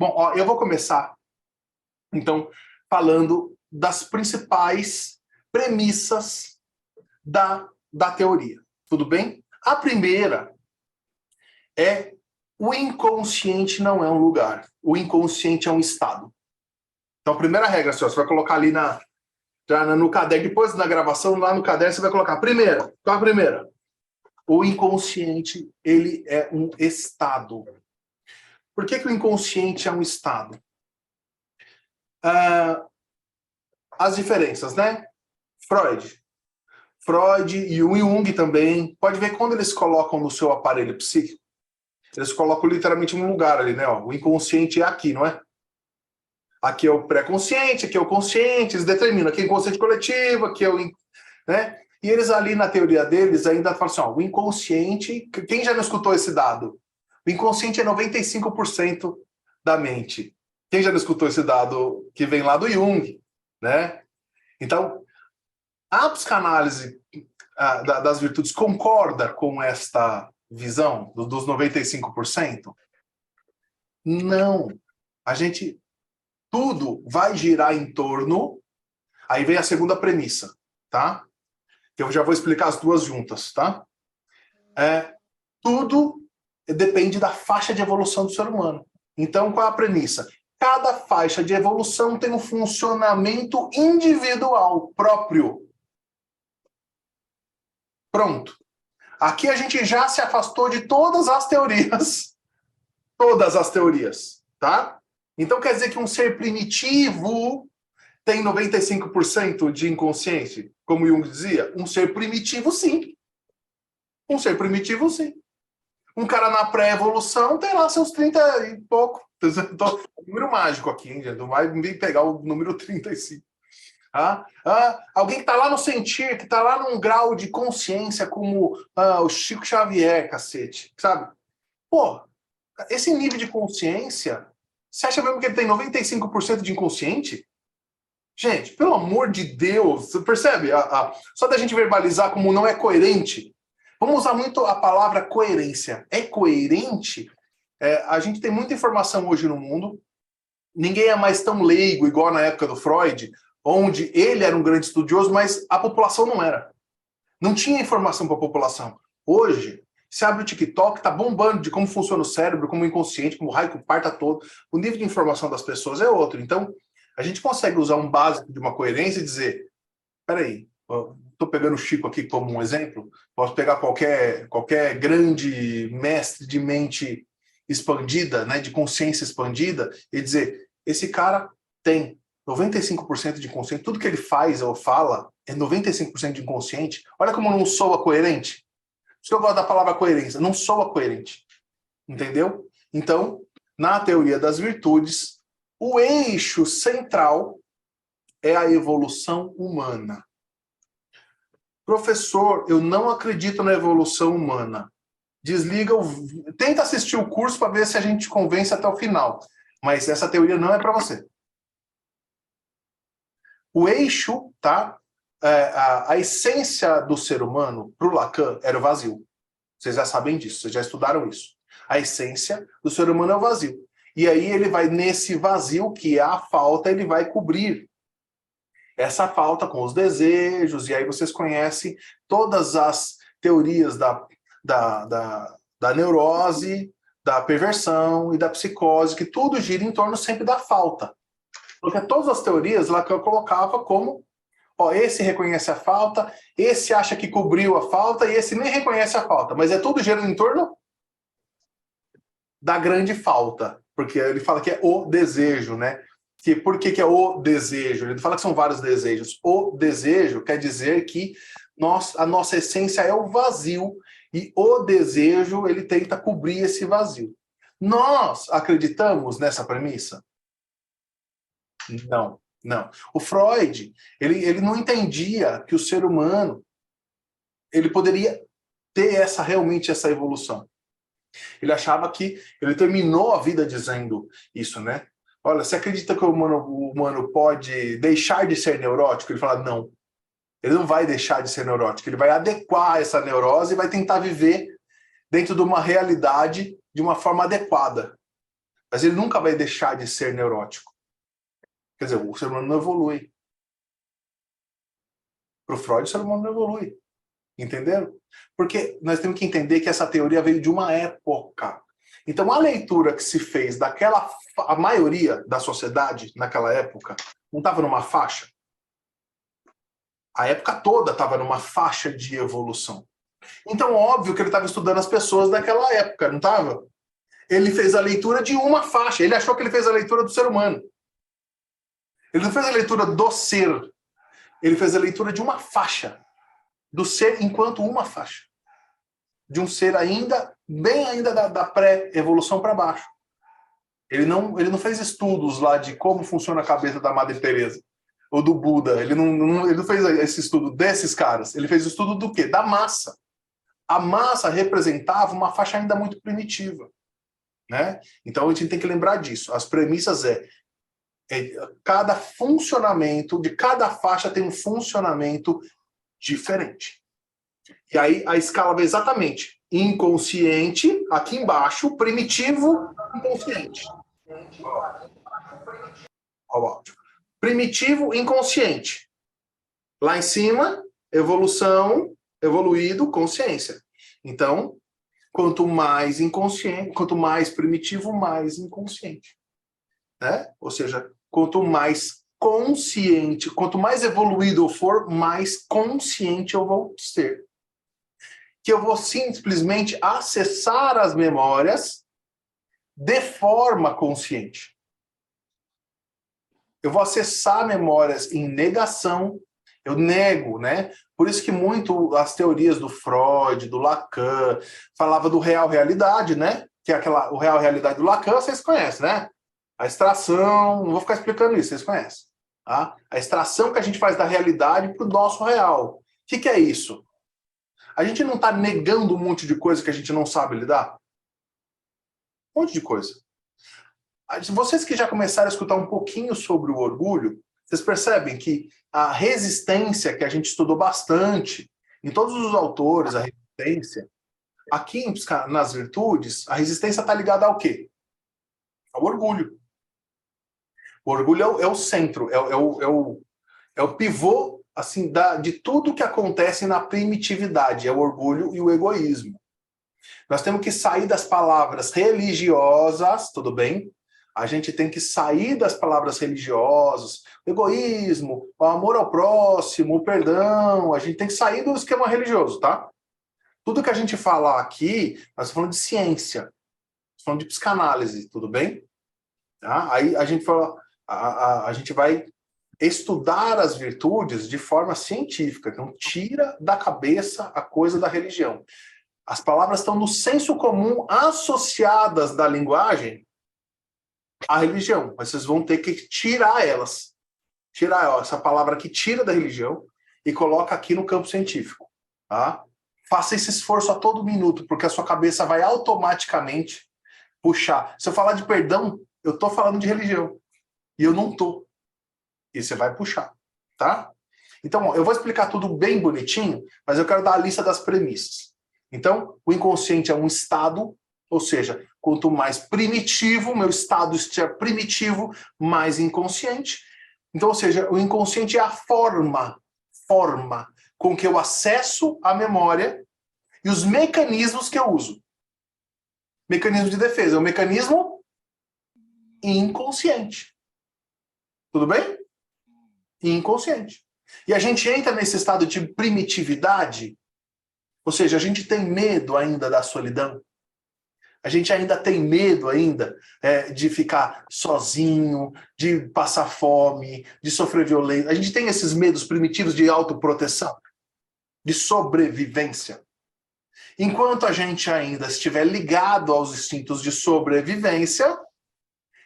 Bom, ó, eu vou começar, então, falando das principais premissas da teoria. Tudo bem? A primeira é: o inconsciente não é um lugar. O inconsciente é um estado. Então, a primeira regra, senhor, você vai colocar ali no caderno, depois da gravação, lá no caderno, você vai colocar primeira. Qual é a primeira? O inconsciente, ele é um estado. Por que o inconsciente é um estado? As diferenças, né? Freud e o Jung também. Pode ver quando eles colocam no seu aparelho psíquico, eles colocam literalmente um lugar ali, né? Ó, o inconsciente é aqui, não é? Aqui é o pré-consciente, aqui é o consciente, eles determinam. Aqui é o inconsciente coletivo, aqui é o... né? E eles ali, na teoria deles, ainda falam assim, ó, o inconsciente... Quem já não escutou esse dado? O inconsciente é 95% da mente. Quem já não escutou esse dado que vem lá do Jung, né? Então, a psicanálise das virtudes concorda com esta visão dos 95%? Não. A gente... Tudo vai girar em torno... Aí vem a segunda premissa, tá? Que eu já vou explicar as duas juntas, tá? Tudo depende da faixa de evolução do ser humano. Então, qual é a premissa? Cada faixa de evolução tem um funcionamento individual próprio. Pronto. Aqui a gente já se afastou de todas as teorias. Todas as teorias, tá? Então quer dizer que um ser primitivo tem 95% de inconsciente, como Jung dizia? Um ser primitivo, sim. Um ser primitivo, sim. Um cara na pré-evolução tem lá seus 30 e pouco. Então, número mágico aqui, hein, gente? Não vai vir pegar o número 35. Alguém que está lá no sentir, que está lá num grau de consciência como o Chico Xavier, cacete, sabe? Pô, esse nível de consciência, você acha mesmo que ele tem 95% de inconsciente? Gente, pelo amor de Deus, você percebe? Só da gente verbalizar como não é coerente. Vamos usar muito a palavra coerência. É coerente? A gente tem muita informação hoje no mundo. Ninguém é mais tão leigo, igual na época do Freud, onde ele era um grande estudioso, mas a população não era. Não tinha informação para a população. Hoje, se abre o TikTok, tá bombando de como funciona o cérebro, como o inconsciente, como o raio que parta todo. O nível de informação das pessoas é outro. Então, a gente consegue usar um básico de uma coerência e dizer, peraí, estou pegando o Chico aqui como um exemplo, posso pegar qualquer grande mestre de mente expandida, né, de consciência expandida, e dizer, esse cara tem 95% de consciente, tudo que ele faz ou fala é 95% de inconsciente. Olha como não soa coerente. Por isso que eu gosto da palavra coerência, não soa coerente. Entendeu? Então, na teoria das virtudes, o eixo central é a evolução humana. Professor, eu não acredito na evolução humana. Desliga tenta assistir o curso para ver se a gente convence até o final. Mas essa teoria não é para você. O eixo, tá? A essência do ser humano, para o Lacan, era o vazio. Vocês já sabem disso, vocês já estudaram isso. A essência do ser humano é o vazio. E aí ele vai, nesse vazio, que é a falta, ele vai cobrir essa falta com os desejos, e aí vocês conhecem todas as teorias da neurose, da perversão e da psicose, que tudo gira em torno sempre da falta. Porque todas as teorias lá que eu colocava como, ó, esse reconhece a falta, esse acha que cobriu a falta, e esse nem reconhece a falta, mas é tudo girando em torno da grande falta, porque ele fala que é o desejo, né? Por que é o desejo? Ele fala que são vários desejos. O desejo quer dizer que a nossa essência é o vazio, e o desejo, ele tenta cobrir esse vazio. Nós acreditamos nessa premissa? Não, não. O Freud, ele não entendia que o ser humano, ele poderia ter realmente essa evolução. Ele achava que ele terminou a vida dizendo isso, né? Olha, você acredita que o humano pode deixar de ser neurótico? Ele fala, não. Ele não vai deixar de ser neurótico. Ele vai adequar essa neurose e vai tentar viver dentro de uma realidade de uma forma adequada. Mas ele nunca vai deixar de ser neurótico. Quer dizer, o ser humano não evolui. Para o Freud, o ser humano não evolui. Entenderam? Porque nós temos que entender que essa teoria veio de uma época. Então, a leitura que se fez daquela... A maioria da sociedade, naquela época, não estava numa faixa? A época toda estava numa faixa de evolução. Então, óbvio que ele estava estudando as pessoas daquela época, não estava? Ele fez a leitura de uma faixa. Ele achou que ele fez a leitura do ser humano. Ele não fez a leitura do ser. Ele fez a leitura de uma faixa. Do ser enquanto uma faixa. De um ser ainda, bem ainda da pré-evolução para baixo. Ele não fez estudos lá de como funciona a cabeça da Madre Teresa ou do Buda. Ele não fez esse estudo desses caras. Ele fez o estudo do quê? Da massa. A massa representava uma faixa ainda muito primitiva. Né? Então a gente tem que lembrar disso. As premissas cada funcionamento, de cada faixa tem um funcionamento diferente. E aí a escala vai exatamente inconsciente, aqui embaixo, primitivo, inconsciente. Ó, ó. Primitivo, inconsciente. Lá em cima, evolução, evoluído, consciência. Então, quanto mais inconsciente, quanto mais primitivo, mais inconsciente. Né? Ou seja, quanto mais consciente, quanto mais evoluído eu for, mais consciente eu vou ser. Que eu vou simplesmente acessar as memórias de forma consciente. Eu vou acessar memórias em negação, eu nego, né? Por isso que muito as teorias do Freud, do Lacan, falava do real-realidade, né? Que é o real-realidade do Lacan, vocês conhecem, né? A extração, não vou ficar explicando isso, vocês conhecem. Tá? A extração que a gente faz da realidade para o nosso real. O que é isso? A gente não está negando um monte de coisa que a gente não sabe lidar? Um monte de coisa. Vocês que já começaram a escutar um pouquinho sobre o orgulho, vocês percebem que a resistência, que a gente estudou bastante, em todos os autores, a resistência, aqui nas virtudes, a resistência está ligada ao quê? Ao orgulho. O orgulho é o centro, é o pivô assim, de tudo que acontece na primitividade, é o orgulho e o egoísmo. Nós temos que sair das palavras religiosas, tudo bem? A gente tem que sair das palavras religiosas, o egoísmo, o amor ao próximo, o perdão, a gente tem que sair do esquema religioso, tá? Tudo que a gente fala aqui, nós estamos falando de ciência, estamos falando de psicanálise, tudo bem? Tá? Aí a gente fala, a gente vai estudar as virtudes de forma científica, então tira da cabeça a coisa da religião. As palavras estão no senso comum associadas da linguagem à religião, mas vocês vão ter que tirar elas. Tirar essa palavra que tira da religião e coloca aqui no campo científico. Tá? Faça esse esforço a todo minuto, porque a sua cabeça vai automaticamente puxar. Se eu falar de perdão, eu estou falando de religião. E eu não estou. E você vai puxar. Tá? Então, eu vou explicar tudo bem bonitinho, mas eu quero dar a lista das premissas. Então, o inconsciente é um estado, ou seja, quanto mais primitivo, meu estado estiver primitivo, mais inconsciente. Então, ou seja, o inconsciente é a forma com que eu acesso a memória e os mecanismos que eu uso. Mecanismo de defesa, é um mecanismo inconsciente. Tudo bem? Inconsciente. E a gente entra nesse estado de primitividade, ou seja, a gente tem medo ainda da solidão. A gente ainda tem medo ainda de ficar sozinho, de passar fome, de sofrer violência. A gente tem esses medos primitivos de autoproteção, de sobrevivência. Enquanto a gente ainda estiver ligado aos instintos de sobrevivência,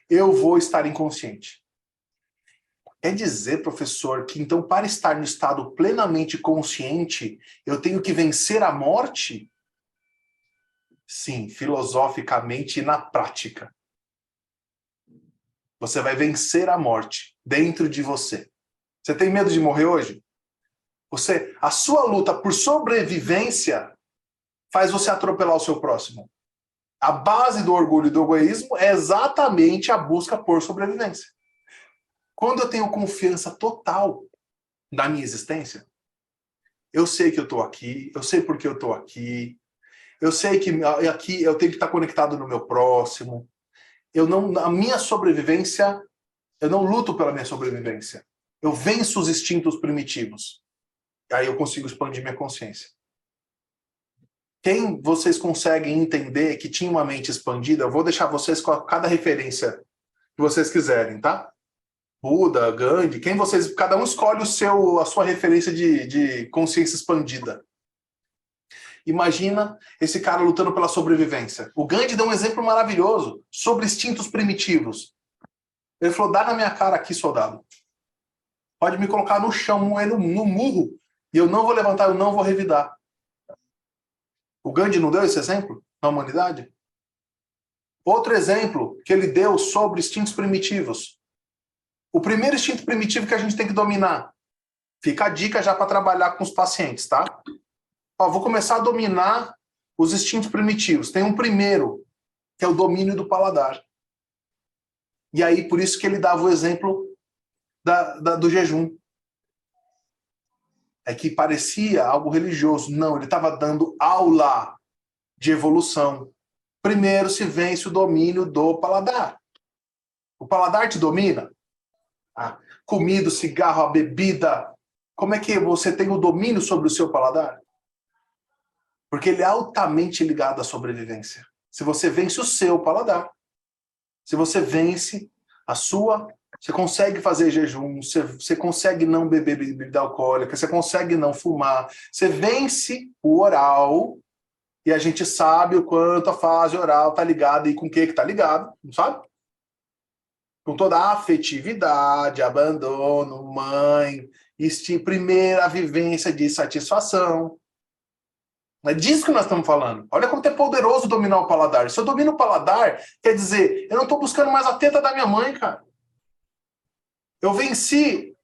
eu vou estar inconsciente. Quer dizer, professor, que então para estar no estado plenamente consciente, eu tenho que vencer a morte? Sim, filosoficamente e na prática. Você vai vencer a morte dentro de você. Você tem medo de morrer hoje? A sua luta por sobrevivência faz você atropelar o seu próximo. A base do orgulho e do egoísmo é exatamente a busca por sobrevivência. Quando eu tenho confiança total na minha existência, eu sei que eu estou aqui, eu sei por que eu estou aqui, eu sei que aqui eu tenho que estar conectado no meu próximo. A minha sobrevivência, eu não luto pela minha sobrevivência. Eu venço os instintos primitivos. Aí eu consigo expandir minha consciência. Quem vocês conseguem entender que tinha uma mente expandida, eu vou deixar vocês com cada referência que vocês quiserem, tá? Buda, Gandhi, cada um escolhe a sua referência de consciência expandida. Imagina esse cara lutando pela sobrevivência. O Gandhi deu um exemplo maravilhoso sobre instintos primitivos. Ele falou, dá na minha cara aqui, soldado. Pode me colocar no chão, no murro, e eu não vou levantar, eu não vou revidar. O Gandhi não deu esse exemplo na humanidade? Outro exemplo que ele deu sobre instintos primitivos. O primeiro instinto primitivo que a gente tem que dominar. Fica a dica já para trabalhar com os pacientes, tá? Ó, vou começar a dominar os instintos primitivos. Tem um primeiro, que é o domínio do paladar. E aí, por isso que ele dava o exemplo do jejum. É que parecia algo religioso. Não, ele estava dando aula de evolução. Primeiro se vence o domínio do paladar. O paladar te domina? A comida, o cigarro, a bebida. Como é que você tem o domínio sobre o seu paladar? Porque ele é altamente ligado à sobrevivência. Se você vence o seu paladar, se você vence a sua, você consegue fazer jejum, você consegue não beber bebida alcoólica, você consegue não fumar, você vence o oral, e a gente sabe o quanto a fase oral está ligada e com o que está ligado, não sabe? Com toda a afetividade, abandono, mãe, primeira vivência de satisfação. É disso que nós estamos falando. Olha como é poderoso dominar o paladar. Se eu domino o paladar, quer dizer, eu não estou buscando mais a teta da minha mãe, cara. Eu venci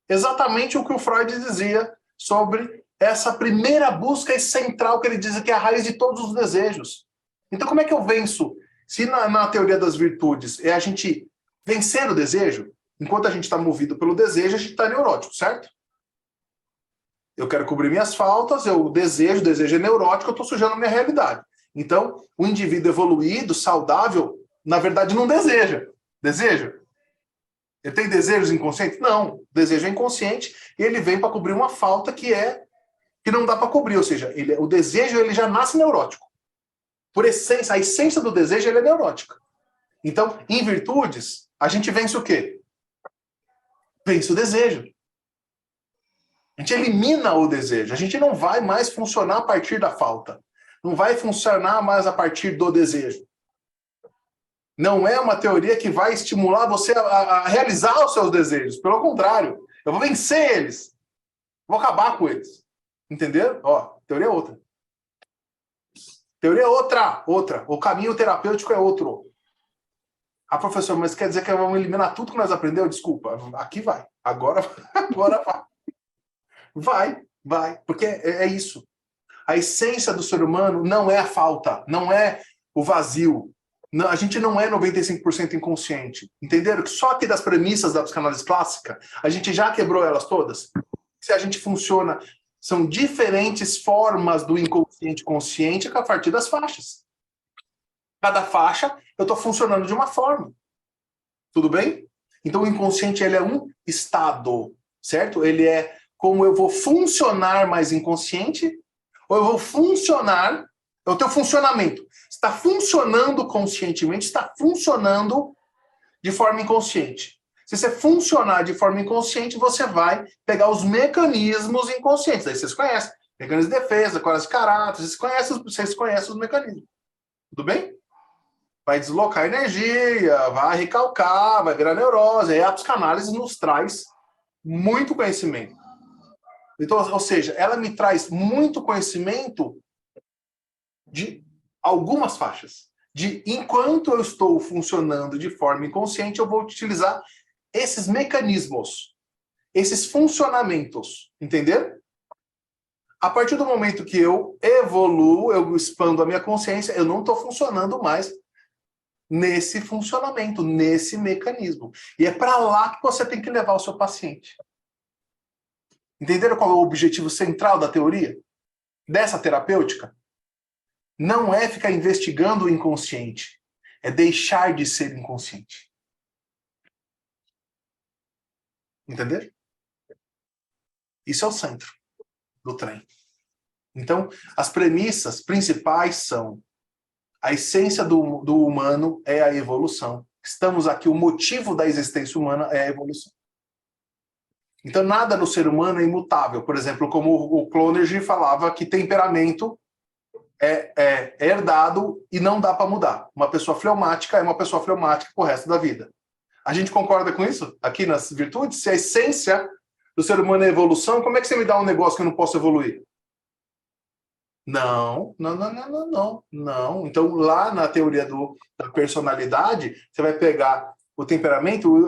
exatamente o que o Freud dizia sobre essa primeira busca central que ele diz que é a raiz de todos os desejos. Então, como é que eu venço? Se na teoria das virtudes é a gente vencer o desejo, enquanto a gente está movido pelo desejo, a gente está neurótico, certo? Eu quero cobrir minhas faltas, o desejo é neurótico, eu estou sujando a minha realidade. Então, o indivíduo evoluído, saudável, na verdade não deseja. Deseja? Ele tem desejos inconscientes? Não. O desejo é inconsciente e ele vem para cobrir uma falta que não dá para cobrir. Ou seja, o desejo ele já nasce neurótico. Por essência, a essência do desejo ele é neurótica. Então, em virtudes, a gente vence o quê? Vence o desejo. A gente elimina o desejo. A gente não vai mais funcionar a partir da falta. Não vai funcionar mais a partir do desejo. Não é uma teoria que vai estimular você a realizar os seus desejos. Pelo contrário, eu vou vencer eles. Vou acabar com eles. Entendeu? Ó, teoria é outra. Teoria é outra. O caminho terapêutico é outro. Ah, professor, mas quer dizer que vamos eliminar tudo que nós aprendemos? Desculpa, aqui vai. Agora vai. Vai. Porque é isso. A essência do ser humano não é a falta, não é o vazio. Não, a gente não é 95% inconsciente. Entenderam? Que só aqui das premissas da psicanálise clássica, a gente já quebrou elas todas. Se a gente funciona, são diferentes formas do inconsciente consciente a partir das faixas. Cada faixa, eu estou funcionando de uma forma. Tudo bem? Então, o inconsciente ele é um estado, certo? Ele é como eu vou funcionar mais inconsciente, ou eu vou funcionar, é o teu funcionamento. Está funcionando conscientemente, está funcionando de forma inconsciente. Se você funcionar de forma inconsciente, você vai pegar os mecanismos inconscientes. Daí vocês conhecem. Mecanismo de defesa, código de caráter, vocês conhecem os mecanismos. Tudo bem? Vai deslocar energia, vai recalcar, vai virar neurose. Aí a psicanálise nos traz muito conhecimento. Então, ou seja, ela me traz muito conhecimento de algumas faixas. De enquanto eu estou funcionando de forma inconsciente, eu vou utilizar esses mecanismos, esses funcionamentos. Entenderam? A partir do momento que eu evoluo, eu expando a minha consciência, eu não estou funcionando mais nesse funcionamento, nesse mecanismo. E é para lá que você tem que levar o seu paciente. Entenderam qual é o objetivo central da teoria? Dessa terapêutica? Não é ficar investigando o inconsciente, é deixar de ser inconsciente. Entendeu? Isso é o centro do trem. Então, as premissas principais são: a essência do humano é a evolução. Estamos aqui, o motivo da existência humana é a evolução. Então, nada no ser humano é imutável. Por exemplo, como o Clonergy falava que temperamento é herdado e não dá para mudar. Uma pessoa fleumática é uma pessoa fleumática pro resto da vida. A gente concorda com isso? Aqui nas virtudes? Se a essência do ser humano é evolução, como é que você me dá um negócio que eu não posso evoluir? Não. Então, lá na teoria da personalidade, você vai pegar o temperamento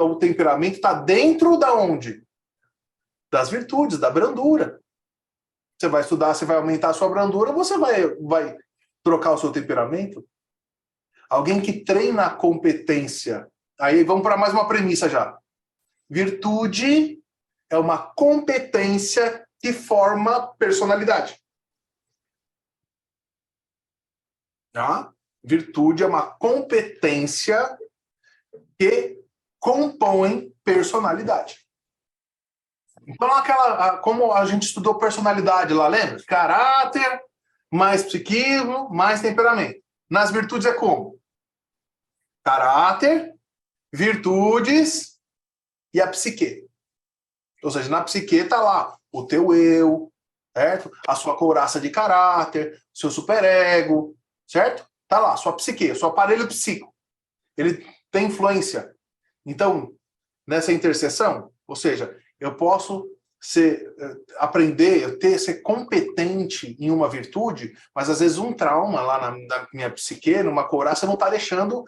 está dentro da onde? Das virtudes, da brandura. Você vai estudar, você vai aumentar a sua brandura, você vai trocar o seu temperamento. Alguém que treina a competência. Aí vamos para mais uma premissa já. Virtude é uma competência que forma personalidade. Tá? Virtude é uma competência que compõe personalidade. Então, como a gente estudou personalidade lá, lembra? Caráter, mais psiquismo, mais temperamento. Nas virtudes é como? Caráter, virtudes e a psique. Ou seja, na psique está lá o teu eu, certo? A sua couraça de caráter, seu superego, certo? Está lá, sua psique, seu aparelho psíquico. Ele tem influência. Então, nessa interseção, ou seja, eu posso aprender, ser competente em uma virtude, mas às vezes um trauma lá na minha psique, numa couraça, não está deixando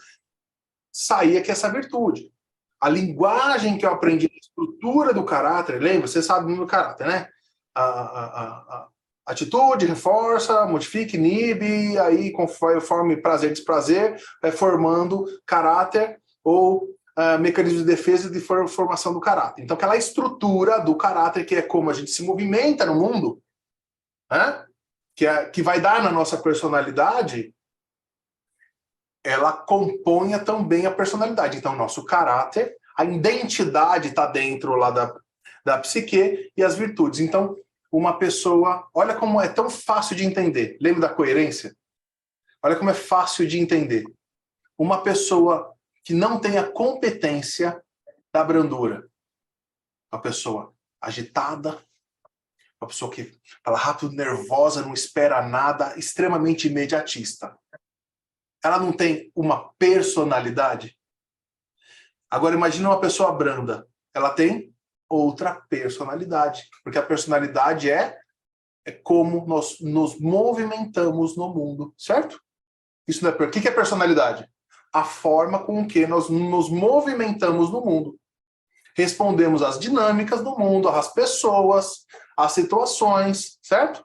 sair aqui essa virtude. A linguagem que eu aprendi, a estrutura do caráter, lembra? Você sabe do caráter, né? A atitude, reforça, modifica, inibe, aí conforme prazer e desprazer, vai formando caráter ou mecanismo de defesa e de formação do caráter. Então, aquela estrutura do caráter, que é como a gente se movimenta no mundo, né? Que vai dar na nossa personalidade, ela componha também a personalidade. Então, nosso caráter, a identidade está dentro lá da psique e as virtudes. Então, uma pessoa... Olha como é tão fácil de entender. Lembra da coerência? Olha como é fácil de entender. Uma pessoa que não tem a competência da brandura. Uma pessoa agitada, uma pessoa que fala rápido, nervosa, não espera nada, extremamente imediatista. Ela não tem uma personalidade. Agora imagine uma pessoa branda. Ela tem outra personalidade. Porque a personalidade é como nós nos movimentamos no mundo, certo? Isso não é... O que é personalidade? A forma com que nós nos movimentamos no mundo. Respondemos às dinâmicas do mundo, às pessoas, às situações, certo?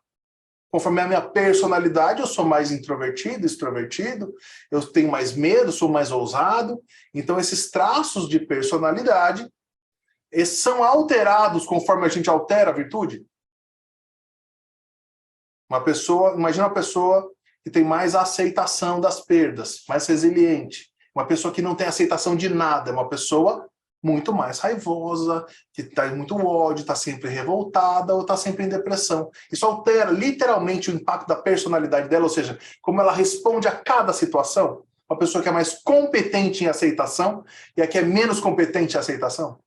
Conforme a minha personalidade, eu sou mais introvertido, extrovertido, eu tenho mais medo, sou mais ousado. Então, esses traços de personalidade, eles são alterados conforme a gente altera a virtude. Imagina uma pessoa que tem mais aceitação das perdas, mais resiliente. Uma pessoa que não tem aceitação de nada, é uma pessoa muito mais raivosa, que está muito ódio, está sempre revoltada ou está sempre em depressão. Isso altera literalmente o impacto da personalidade dela, ou seja, como ela responde a cada situação. Uma pessoa que é mais competente em aceitação e a que é menos competente em aceitação.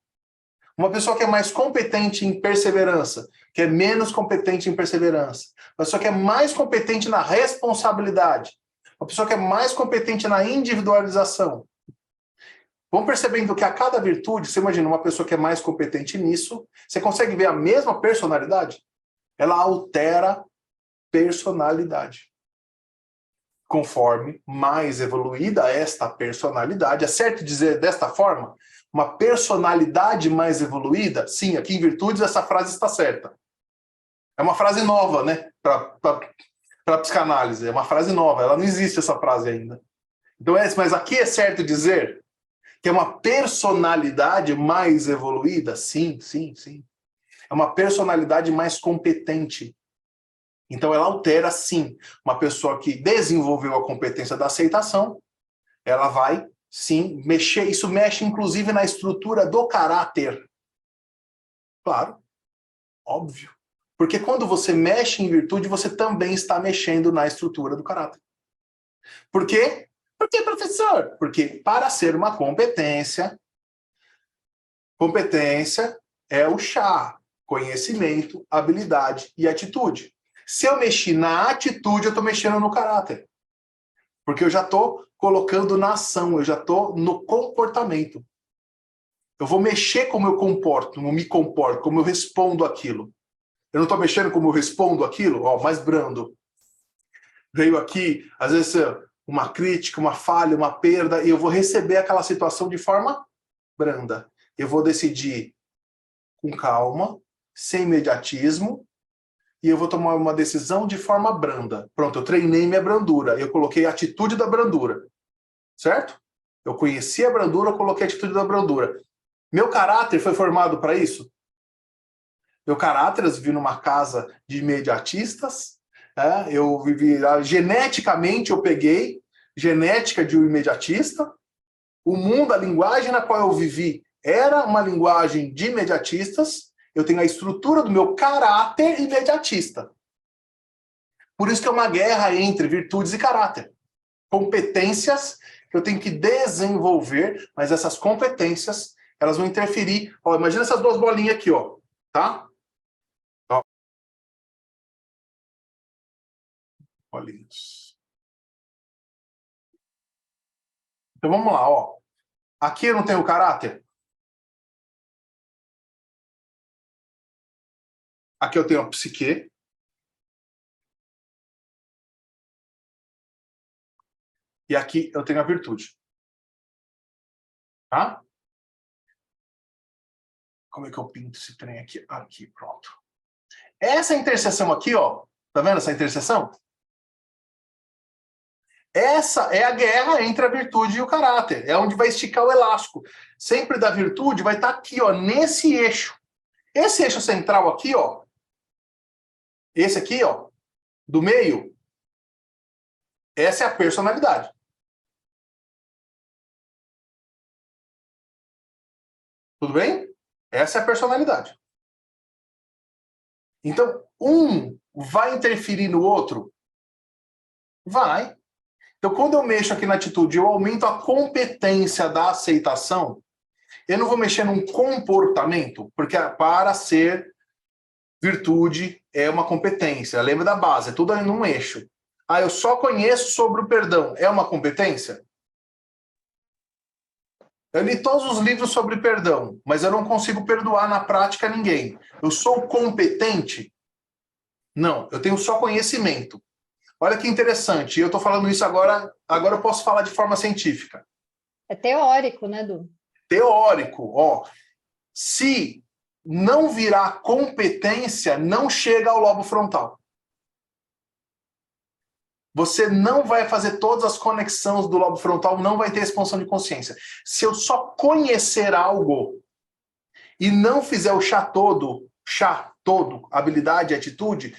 Uma pessoa que é mais competente em perseverança, que é menos competente em perseverança. Uma pessoa que é mais competente na responsabilidade. Uma pessoa que é mais competente na individualização. Vamos percebendo que a cada virtude, você imagina uma pessoa que é mais competente nisso, você consegue ver a mesma personalidade? Ela altera personalidade. Conforme mais evoluída esta personalidade, é certo dizer desta forma? Uma personalidade mais evoluída? Sim, aqui em Virtudes essa frase está certa. É uma frase nova, né? Para psicanálise. É uma frase nova. Ela não existe, essa frase ainda. Então, mas aqui é certo dizer que é uma personalidade mais evoluída? Sim, sim, sim. É uma personalidade mais competente. Então, ela altera, sim. Uma pessoa que desenvolveu a competência da aceitação, ela vai, sim, mexer. Isso mexe, inclusive, na estrutura do caráter. Claro, óbvio. Porque quando você mexe em virtude, você também está mexendo na estrutura do caráter. Por quê? Por quê, professor? Porque para ser uma competência, competência é o chá. Conhecimento, habilidade e atitude. Se eu mexi na atitude, eu estou mexendo no caráter. Porque eu já estou colocando na ação, eu já estou no comportamento. Eu vou mexer como eu comporto, como eu me comporto, como eu respondo aquilo. Eu não estou mexendo como eu respondo aquilo, ó, mais brando. Veio aqui, às vezes, uma crítica, uma falha, uma perda, e eu vou receber aquela situação de forma branda. Eu vou decidir com calma, sem imediatismo, e eu vou tomar uma decisão de forma branda. Pronto, eu treinei minha brandura, eu coloquei a atitude da brandura, certo? Eu conheci a brandura, eu coloquei a atitude da brandura. Meu caráter foi formado para isso? Meu caráter, eu vivi numa casa de imediatistas, eu vivi, geneticamente eu peguei, genética de um imediatista, o mundo, a linguagem na qual eu vivi era uma linguagem de imediatistas, eu tenho a estrutura do meu caráter imediatista. Por isso que é uma guerra entre virtudes e caráter. Competências que eu tenho que desenvolver, mas essas competências, elas vão interferir. Ó, imagina essas duas bolinhas aqui, ó, tá? Ó. Bolinhas. Então vamos lá, ó. Aqui eu não tenho caráter. Aqui eu tenho a psique. E aqui eu tenho a virtude. Tá? Como é que eu pinto esse trem aqui? Aqui, pronto. Essa interseção aqui, ó. Tá vendo essa interseção? Essa é a guerra entre a virtude e o caráter. É onde vai esticar o elástico. Sempre da virtude vai estar aqui, ó, nesse eixo. Esse eixo central aqui, ó. Esse aqui, ó, do meio. Essa é a personalidade. Tudo bem? Essa é a personalidade. Então, um vai interferir no outro? Vai. Então, quando eu mexo aqui na atitude, eu aumento a competência da aceitação, eu não vou mexer num comportamento, porque para ser virtude é uma competência. Lembra da base, é tudo ali num eixo. Ah, eu só conheço sobre o perdão. É uma competência? Eu li todos os livros sobre perdão, mas eu não consigo perdoar na prática ninguém. Eu sou competente? Não, eu tenho só conhecimento. Olha que interessante, eu estou falando isso agora eu posso falar de forma científica. É teórico, né, Du? Teórico, ó. Se não virar competência, não chega ao lobo frontal. Você não vai fazer todas as conexões do lobo frontal, não vai ter expansão de consciência. Se eu só conhecer algo e não fizer o chá todo, habilidade e atitude,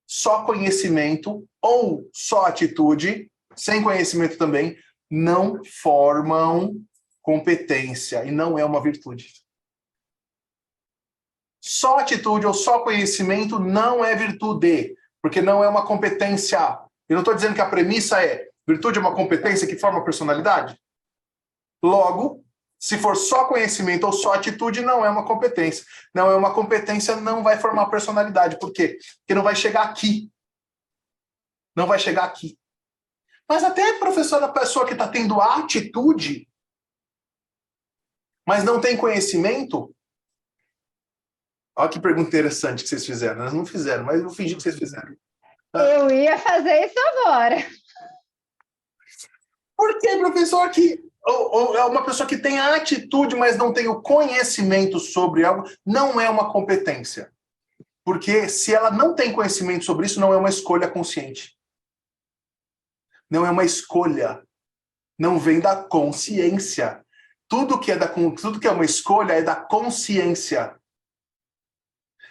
só conhecimento ou só atitude, sem conhecimento também, não formam competência e não é uma virtude. Só atitude ou só conhecimento não é virtude, porque não é uma competência. Eu não estou dizendo que a premissa é virtude é uma competência que forma personalidade? Logo, se for só conhecimento ou só atitude, não é uma competência. Não é uma competência, não vai formar personalidade. Por quê? Porque não vai chegar aqui. Não vai chegar aqui. Mas até, professor, a pessoa que está tendo atitude, mas não tem conhecimento. Olha que pergunta interessante que vocês fizeram. Nós não fizeram, mas eu fingi que vocês fizeram. Eu ia fazer isso agora. Por que, professor, que ou é uma pessoa que tem a atitude, mas não tem o conhecimento sobre algo, não é uma competência? Porque se ela não tem conhecimento sobre isso, não é uma escolha consciente. Não é uma escolha. Não vem da consciência. Tudo que é uma escolha é da consciência.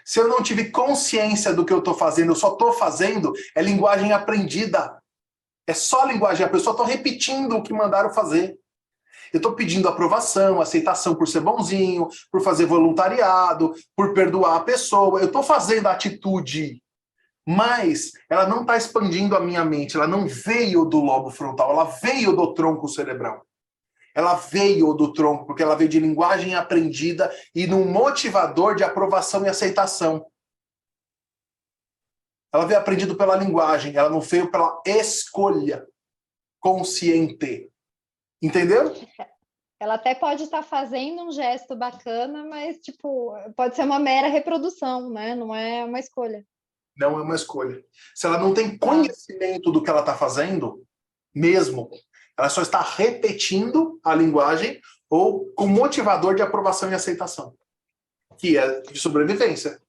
Se eu não tive consciência do que eu estou fazendo, eu só estou fazendo, é linguagem aprendida. É só linguagem. A pessoa está repetindo o que mandaram fazer. Eu estou pedindo aprovação, aceitação por ser bonzinho, por fazer voluntariado, por perdoar a pessoa. Eu estou fazendo a atitude, mas ela não está expandindo a minha mente. Ela não veio do lobo frontal, ela veio do tronco cerebral. Ela veio do tronco, porque ela veio de linguagem aprendida e num motivador de aprovação e aceitação. Ela veio aprendido pela linguagem, ela não veio pela escolha consciente. Entendeu? Ela até pode estar fazendo um gesto bacana, mas, tipo, pode ser uma mera reprodução, né? Não é uma escolha. Não é uma escolha. Se ela não tem conhecimento do que ela está fazendo, mesmo, ela só está repetindo a linguagem ou com motivador de aprovação e aceitação, que é de sobrevivência.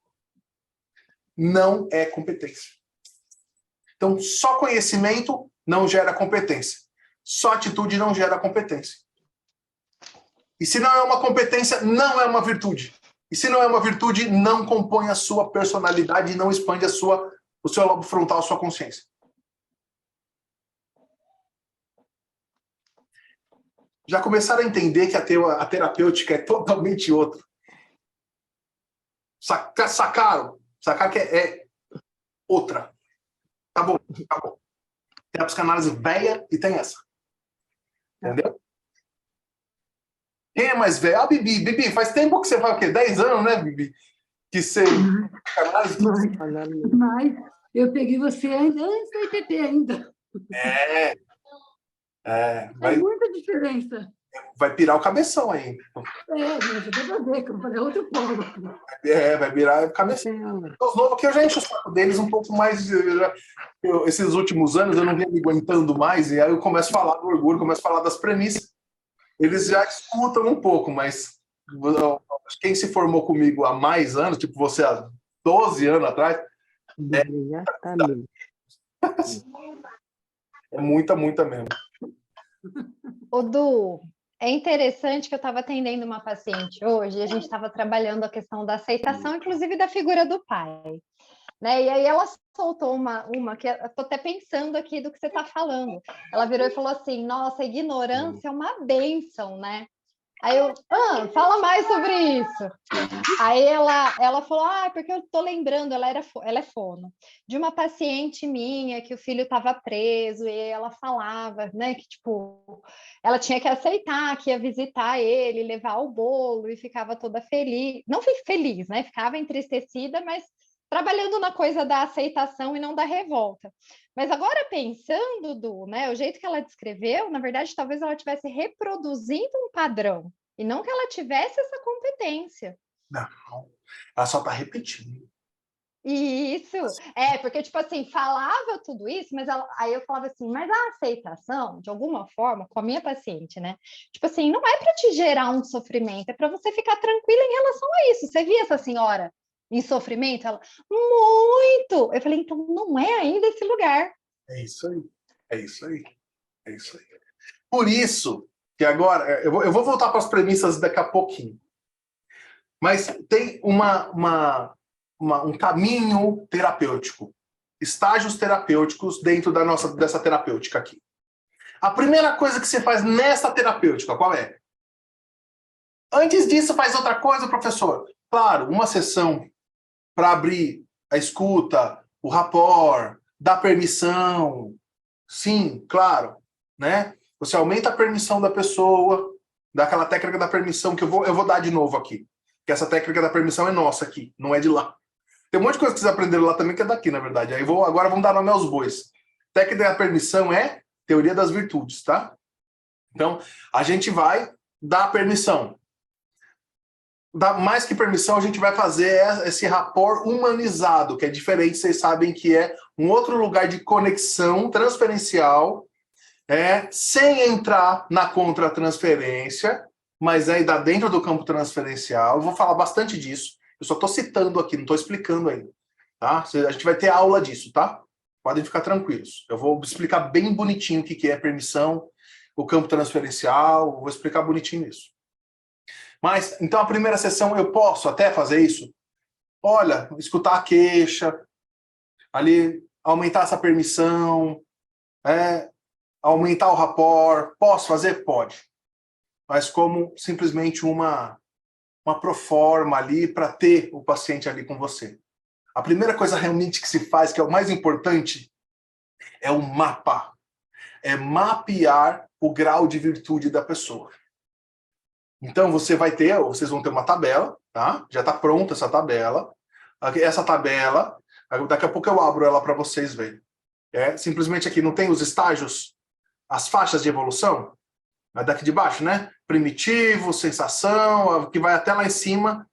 Não é competência. Então, só conhecimento não gera competência. Só atitude não gera competência. E se não é uma competência, não é uma virtude. E se não é uma virtude, não compõe a sua personalidade e não expande o seu lobo frontal, a sua consciência. Já começaram a entender que a terapêutica é totalmente outra. Sacaram? Sacaram que é outra. Tá bom. Tem a psicanálise velha e tem essa. Entendeu? Quem é mais velho? Ah, Bibi. Bibi, faz tempo que você faz o quê? 10 anos, né, Bibi? Que você... Mas eu peguei você ainda antes da ITT ainda. Vai muita diferença. Vai pirar o cabeção ainda. Mas dá pra ver, que eu falei outro polo. Vai virar o cabeção. Os novos que eu já encho o saco deles um pouco mais. Esses últimos anos eu não venho me aguentando mais, e aí eu começo a falar do orgulho, começo a falar das premissas. Eles já escutam um pouco, mas quem se formou comigo há mais anos, tipo você há 12 anos atrás, é muita mesmo. Ô, Du, é interessante que eu estava atendendo uma paciente hoje e a gente estava trabalhando a questão da aceitação, inclusive da figura do pai. Né? E aí ela soltou uma que eu estou até pensando aqui do que você está falando. Ela virou e falou assim, nossa, a ignorância é uma bênção, né? Aí eu, fala mais sobre isso. Aí ela falou, porque eu tô lembrando, ela é fono, de uma paciente minha que o filho estava preso, e ela falava, né, que tipo, ela tinha que aceitar que ia visitar ele, levar o bolo, e ficava toda feliz. Não feliz, né? Ficava entristecida, mas trabalhando na coisa da aceitação e não da revolta. Mas agora pensando, Du, né, o jeito que ela descreveu, na verdade, talvez ela estivesse reproduzindo um padrão, e não que ela tivesse essa competência. Não, ela só está repetindo. Isso, porque, tipo assim, falava tudo isso, mas aí eu falava assim, mas a aceitação, de alguma forma, com a minha paciente, né? Tipo assim, não é para te gerar um sofrimento, é para você ficar tranquila em relação a isso. Você via essa senhora em sofrimento? Ela, muito! Eu falei, então não é ainda esse lugar. É isso aí. Por isso que agora, eu vou voltar para as premissas daqui a pouquinho. Mas tem um caminho terapêutico, estágios terapêuticos dentro dessa terapêutica aqui. A primeira coisa que você faz nessa terapêutica, qual é? Antes disso, faz outra coisa, professor? Claro, uma sessão para abrir a escuta, o rapport, dar permissão. Sim, claro, né? Você aumenta a permissão da pessoa, dá aquela técnica da permissão que eu vou dar de novo aqui. Que essa técnica da permissão é nossa aqui, não é de lá. Tem um monte de coisa que vocês aprenderam lá também que é daqui, na verdade. Agora vamos dar nome aos bois. Técnica da permissão é teoria das virtudes, tá? Então, a gente vai dar permissão. Mais que permissão, a gente vai fazer esse rapport humanizado, que é diferente, vocês sabem que é um outro lugar de conexão transferencial, sem entrar na contratransferência, mas ainda dentro do campo transferencial. Eu vou falar bastante disso. Eu só estou citando aqui, não estou explicando ainda. Tá? A gente vai ter aula disso, tá? Podem ficar tranquilos. Eu vou explicar bem bonitinho o que é permissão, o campo transferencial, vou explicar bonitinho isso. Mas, então, a primeira sessão, eu posso até fazer isso? Olha, escutar a queixa, ali, aumentar essa permissão, aumentar o rapport. Posso fazer? Pode. Mas como simplesmente uma proforma ali para ter o paciente ali com você. A primeira coisa realmente que se faz, que é o mais importante, é o mapa. É mapear o grau de virtude da pessoa. Então, vocês vão ter uma tabela, tá? Já está pronta essa tabela. Essa tabela, daqui a pouco eu abro ela para vocês verem. Simplesmente aqui, não tem os estágios, as faixas de evolução? Daqui de baixo, né? Primitivo, sensação, que vai até lá em cima,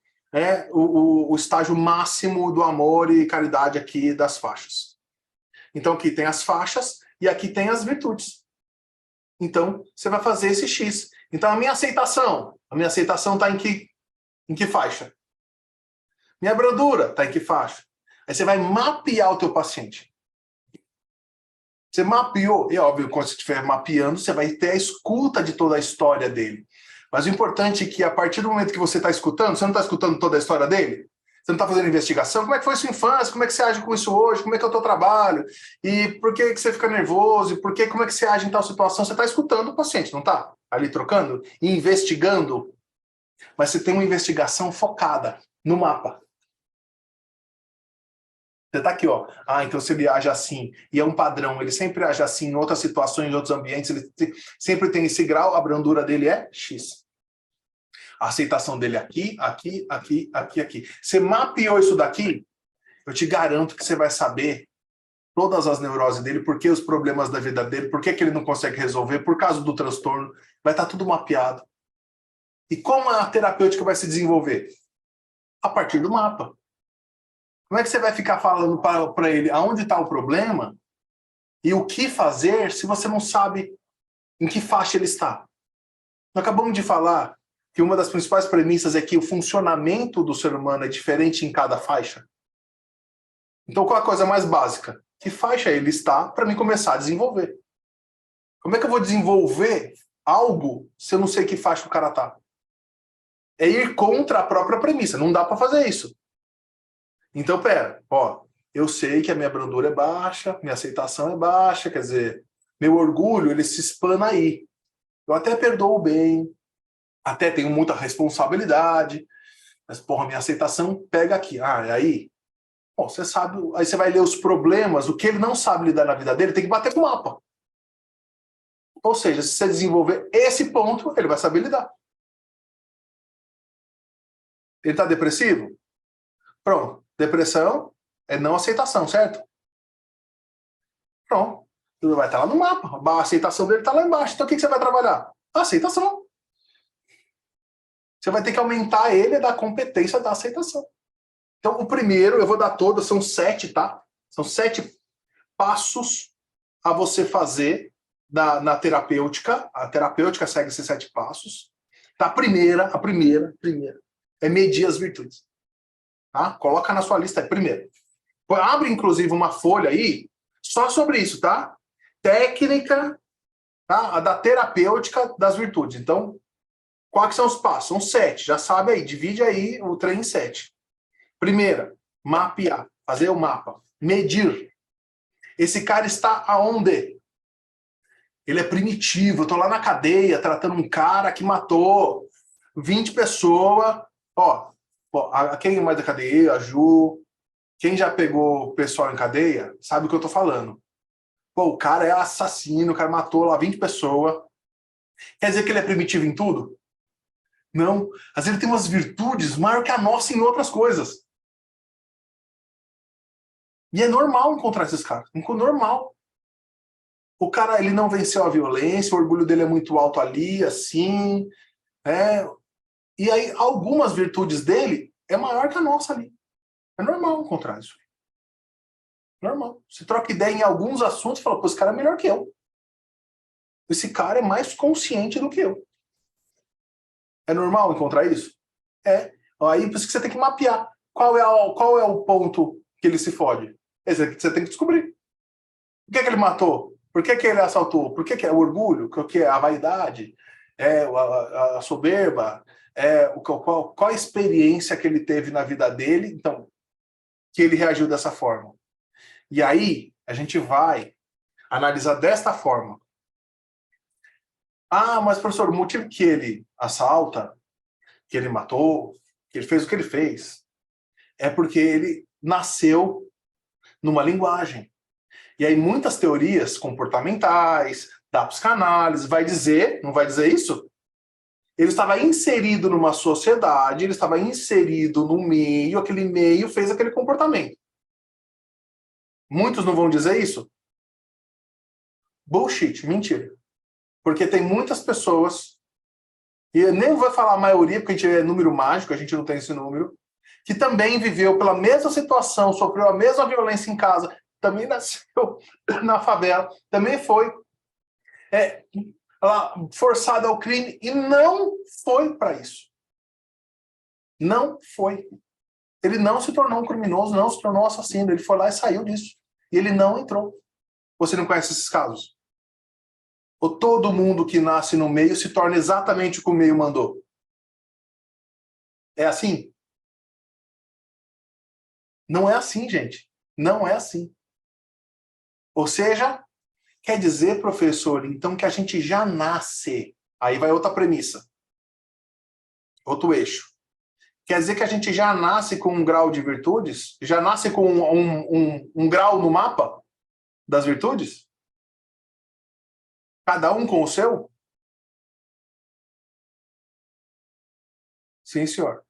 o estágio máximo do amor e caridade aqui das faixas. Então, aqui tem as faixas e aqui tem as virtudes. Então, você vai fazer esse X. Então, a minha aceitação está em que faixa? Minha brandura está em que faixa? Aí você vai mapear o teu paciente. Você mapeou, e óbvio, quando você estiver mapeando, você vai ter a escuta de toda a história dele. Mas o importante é que, a partir do momento que você está escutando, você não está escutando toda a história dele? Você não está fazendo investigação? Como é que foi a sua infância? Como é que você age com isso hoje? Como é que é o teu trabalho? E por que você fica nervoso? E como é que você age em tal situação? Você está escutando o paciente, não está? Ali trocando e investigando. Mas você tem uma investigação focada no mapa. Você está aqui, ó. Então se ele age assim, e é um padrão, ele sempre age assim em outras situações, em outros ambientes, ele sempre tem esse grau, a brandura dele é X. A aceitação dele é aqui, aqui, aqui, aqui, aqui. Você mapeou isso daqui, eu te garanto que você vai saber todas as neuroses dele, por que os problemas da vida dele, por que ele não consegue resolver, por causa do transtorno, vai estar tudo mapeado. E como a terapêutica vai se desenvolver? A partir do mapa. Como é que você vai ficar falando para ele aonde está o problema e o que fazer se você não sabe em que faixa ele está? Nós acabamos de falar que uma das principais premissas é que o funcionamento do ser humano é diferente em cada faixa. Então, qual é a coisa mais básica? Que faixa ele está para mim começar a desenvolver? Como é que eu vou desenvolver algo se eu não sei que faixa o cara está? É ir contra a própria premissa. Não dá para fazer isso. Então, eu sei que a minha brandura é baixa, minha aceitação é baixa, quer dizer, meu orgulho, ele se espana aí. Eu até perdoo bem, até tenho muita responsabilidade, mas, minha aceitação pega aqui. Aí, você sabe, aí você vai ler os problemas, o que ele não sabe lidar na vida dele, tem que bater com o mapa. Ou seja, se você desenvolver esse ponto, ele vai saber lidar. Ele está depressivo? Pronto. Depressão é não aceitação, certo? Pronto. Ele vai estar lá no mapa. A aceitação dele está lá embaixo. Então o que você vai trabalhar? A aceitação. Você vai ter que aumentar ele da competência da aceitação. Então o primeiro, eu vou dar todas, são 7, tá? São 7 passos a você fazer na terapêutica. A terapêutica segue esses 7 passos. Tá? A primeira é medir as virtudes. Tá? Coloca na sua lista aí, primeiro. Abre, inclusive, uma folha aí, só sobre isso, tá? Técnica, tá? A da terapêutica das virtudes. Então, quais são os passos? São 7, já sabe aí, divide aí o trem em 7. Primeira, mapear, fazer o mapa. Medir. Esse cara está aonde? Ele é primitivo, eu tô lá na cadeia, tratando um cara que matou 20 pessoas, quem é mais da cadeia, a Ju, quem já pegou o pessoal em cadeia, sabe o que eu tô falando. O cara é assassino, o cara matou lá 20 pessoas. Quer dizer que ele é primitivo em tudo? Não. Às vezes ele tem umas virtudes maior que a nossa em outras coisas. E é normal encontrar esses caras. Normal. O cara, ele não venceu a violência, o orgulho dele é muito alto ali, assim. E aí, algumas virtudes dele é maior que a nossa ali. É normal encontrar isso. Normal. Você troca ideia em alguns assuntos e fala, esse cara é melhor que eu. Esse cara é mais consciente do que eu. É normal encontrar isso? É. Aí, por isso que você tem que mapear. qual é o ponto que ele se fode? Esse aqui você tem que descobrir. Por que ele matou? Por que ele assaltou? Por que é o orgulho? O que é a vaidade? A soberba? Qual a experiência que ele teve na vida dele? Então, que ele reagiu dessa forma. E aí, a gente vai analisar desta forma. Ah, mas professor, o motivo que ele assalta, que ele matou, que ele fez o que ele fez, é porque ele nasceu numa linguagem. E aí muitas teorias comportamentais, da psicanálise, vai dizer, não vai dizer isso? Ele estava inserido numa sociedade, ele estava inserido no meio, aquele meio fez aquele comportamento. Muitos não vão dizer isso? Bullshit, mentira. Porque tem muitas pessoas, e eu nem vou falar a maioria, porque a gente é número mágico, a gente não tem esse número, que também viveu pela mesma situação, sofreu a mesma violência em casa, também nasceu na favela, também foi forçado ao crime e não foi para isso. Não foi. Ele não se tornou um criminoso, não se tornou um assassino, ele foi lá e saiu disso. E ele não entrou. Você não conhece esses casos? Ou todo mundo que nasce no meio se torna exatamente o que o meio mandou? É assim? Não é assim, gente. Não é assim. Ou seja, quer dizer, professor, então que a gente já nasce. Aí vai outra premissa. Outro eixo. Quer dizer que a gente já nasce com um grau de virtudes? Já nasce com um grau no mapa das virtudes? Cada um com o seu? Sim, senhor.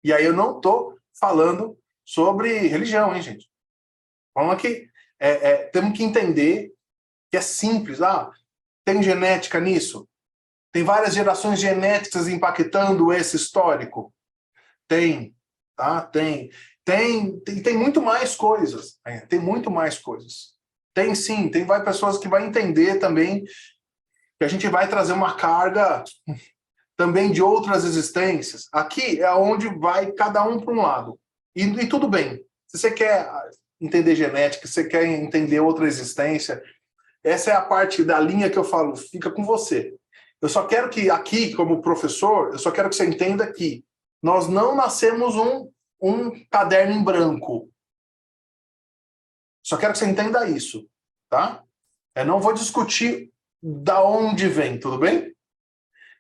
E aí eu não estou falando sobre religião, hein, gente? Falando que temos que entender que é simples. Ah, tem genética nisso? Tem várias gerações genéticas impactando esse histórico? Tem, tá? Tem muito mais coisas. Tem muito mais coisas. Tem sim, vai pessoas que vão entender também que a gente vai trazer uma carga também de outras existências. Aqui é onde vai cada um para um lado. E tudo bem. Se você quer entender genética, se você quer entender outra existência, essa é a parte da linha que eu falo, fica com você. Eu só quero que aqui, como professor, eu só quero que você entenda que nós não nascemos um caderno em branco. Só quero que você entenda isso, tá? Eu não vou discutir da onde vem, tudo bem?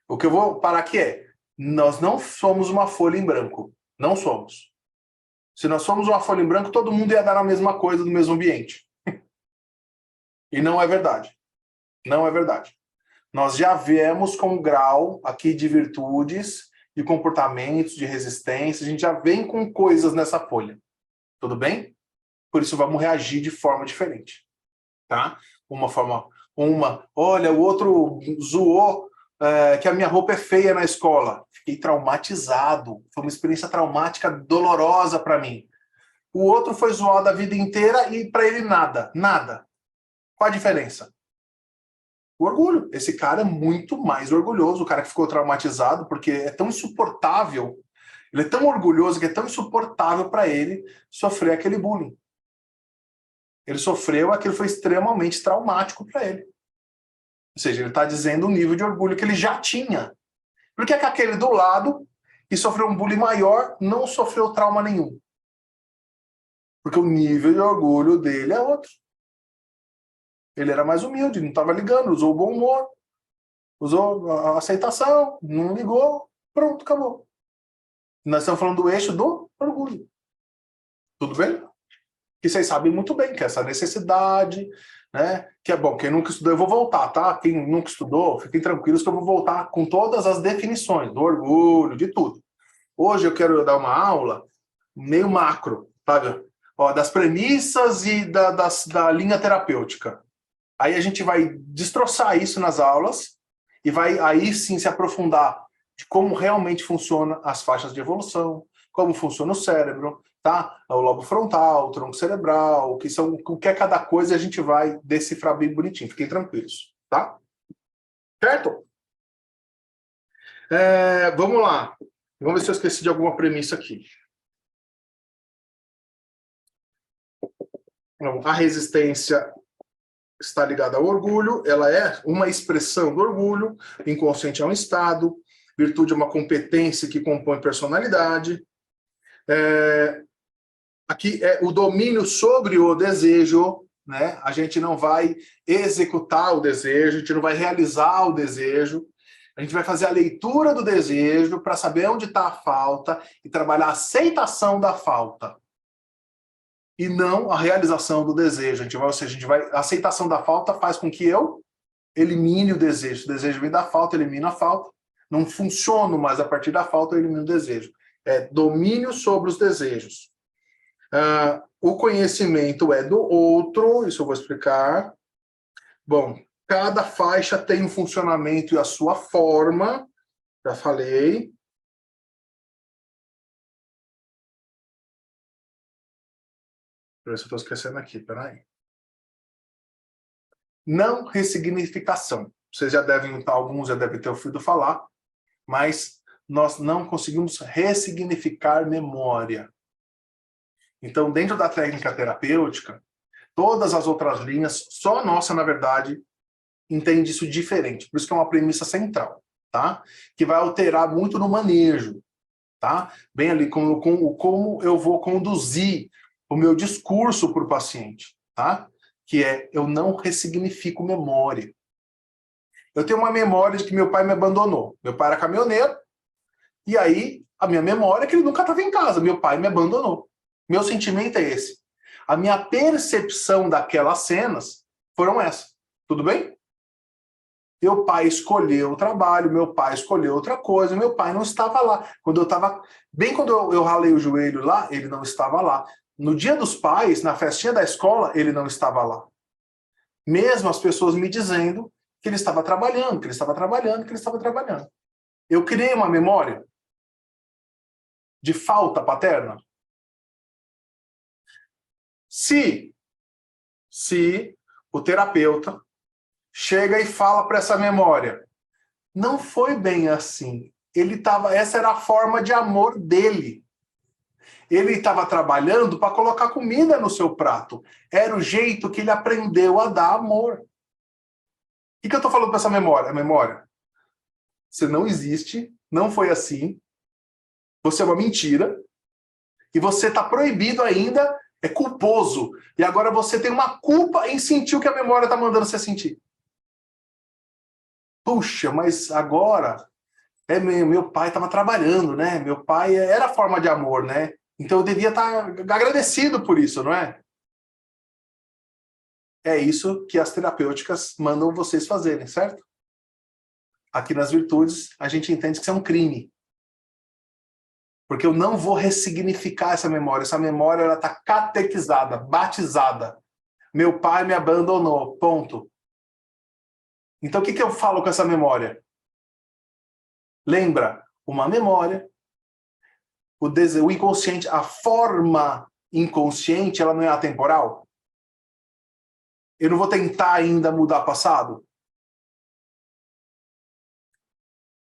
O que eu vou parar aqui nós não somos uma folha em branco. Não somos. Se nós somos uma folha em branco, todo mundo ia dar a mesma coisa no mesmo ambiente. E não é verdade. Não é verdade. Nós já viemos com um grau aqui de virtudes, de comportamentos, de resistência. A gente já vem com coisas nessa folha. Tudo bem? Por isso vamos reagir de forma diferente. Tá? Olha, o outro zoou que a minha roupa é feia na escola. Fiquei traumatizado. Foi uma experiência traumática dolorosa para mim. O outro foi zoado a vida inteira e para ele nada. Nada. Qual a diferença? O orgulho. Esse cara é muito mais orgulhoso, o cara que ficou traumatizado, porque é tão insuportável, ele é tão orgulhoso que é tão insuportável para ele sofrer aquele bullying. Ele sofreu, aquilo foi extremamente traumático para ele. Ou seja, ele está dizendo o nível de orgulho que ele já tinha. Por que aquele do lado, que sofreu um bullying maior, não sofreu trauma nenhum? Porque o nível de orgulho dele é outro. Ele era mais humilde, não estava ligando, usou o bom humor, usou a aceitação, não ligou, pronto, acabou. Nós estamos falando do eixo do orgulho. Tudo bem? Que vocês sabem muito bem que essa necessidade, né? Que é bom, quem nunca estudou, eu vou voltar, tá? Quem nunca estudou, fiquem tranquilos que eu vou voltar com todas as definições do orgulho, de tudo. Hoje eu quero dar uma aula meio macro, sabe? Ó, das premissas e da linha terapêutica. Aí a gente vai destroçar isso nas aulas e vai aí sim se aprofundar de como realmente funcionam as faixas de evolução, como funciona o cérebro, tá? O lobo frontal, o tronco cerebral, o que é cada coisa, a gente vai decifrar bem bonitinho. Fiquem tranquilos, tá? Certo? Vamos lá. Vamos ver se eu esqueci de alguma premissa aqui. Então, a resistência está ligada ao orgulho, ela é uma expressão do orgulho, inconsciente é um estado, virtude é uma competência que compõe personalidade. Aqui é o domínio sobre o desejo, né? A gente não vai executar o desejo, a gente não vai realizar o desejo, a gente vai fazer a leitura do desejo para saber onde está a falta e trabalhar a aceitação da falta. E não a realização do desejo. A aceitação da falta faz com que eu elimine o desejo. Se o desejo vem da falta, eu elimino a falta. Não funciono mais a partir da falta, eu elimino o desejo. É domínio sobre os desejos. O conhecimento é do outro, isso eu vou explicar. Bom, cada faixa tem um funcionamento e a sua forma, já falei. Deixa eu ver se eu estou esquecendo aqui, peraí. Não ressignificação. Vocês já devem, alguns já devem ter ouvido falar, mas nós não conseguimos ressignificar memória. Então, dentro da técnica terapêutica, todas as outras linhas, só a nossa, na verdade, entende isso diferente. Por isso que é uma premissa central, tá? Que vai alterar muito no manejo, tá? Bem ali, como eu vou conduzir o meu discurso para o paciente, tá? Que é, eu não ressignifico memória. Eu tenho uma memória de que meu pai me abandonou. Meu pai era caminhoneiro, e aí a minha memória é que ele nunca estava em casa. Meu pai me abandonou. Meu sentimento é esse. A minha percepção daquelas cenas foram essas. Tudo bem? Meu pai escolheu o trabalho, meu pai escolheu outra coisa, meu pai não estava lá. Quando eu ralei o joelho lá, ele não estava lá. No dia dos pais, na festinha da escola, ele não estava lá. Mesmo as pessoas me dizendo que ele estava trabalhando, que ele estava trabalhando, que ele estava trabalhando. Eu criei uma memória de falta paterna. Se o terapeuta chega e fala para essa memória, não foi bem assim. Essa era a forma de amor dele. Ele estava trabalhando para colocar comida no seu prato. Era o jeito que ele aprendeu a dar amor. O que eu estou falando para essa memória? A memória. Você não existe, não foi assim, você é uma mentira, e você está proibido ainda, é culposo. E agora você tem uma culpa em sentir o que a memória está mandando você sentir. Puxa, mas agora meu pai estava trabalhando, né? Meu pai era a forma de amor, né? Então eu devia estar agradecido por isso, não é? É isso que as terapêuticas mandam vocês fazerem, certo? Aqui nas virtudes, a gente entende que isso é um crime. Porque eu não vou ressignificar essa memória. Essa memória ela está catequizada, batizada. Meu pai me abandonou, ponto. Então o que eu falo com essa memória? Lembra, uma memória, o inconsciente, a forma inconsciente, ela não é atemporal? Eu não vou tentar ainda mudar o passado?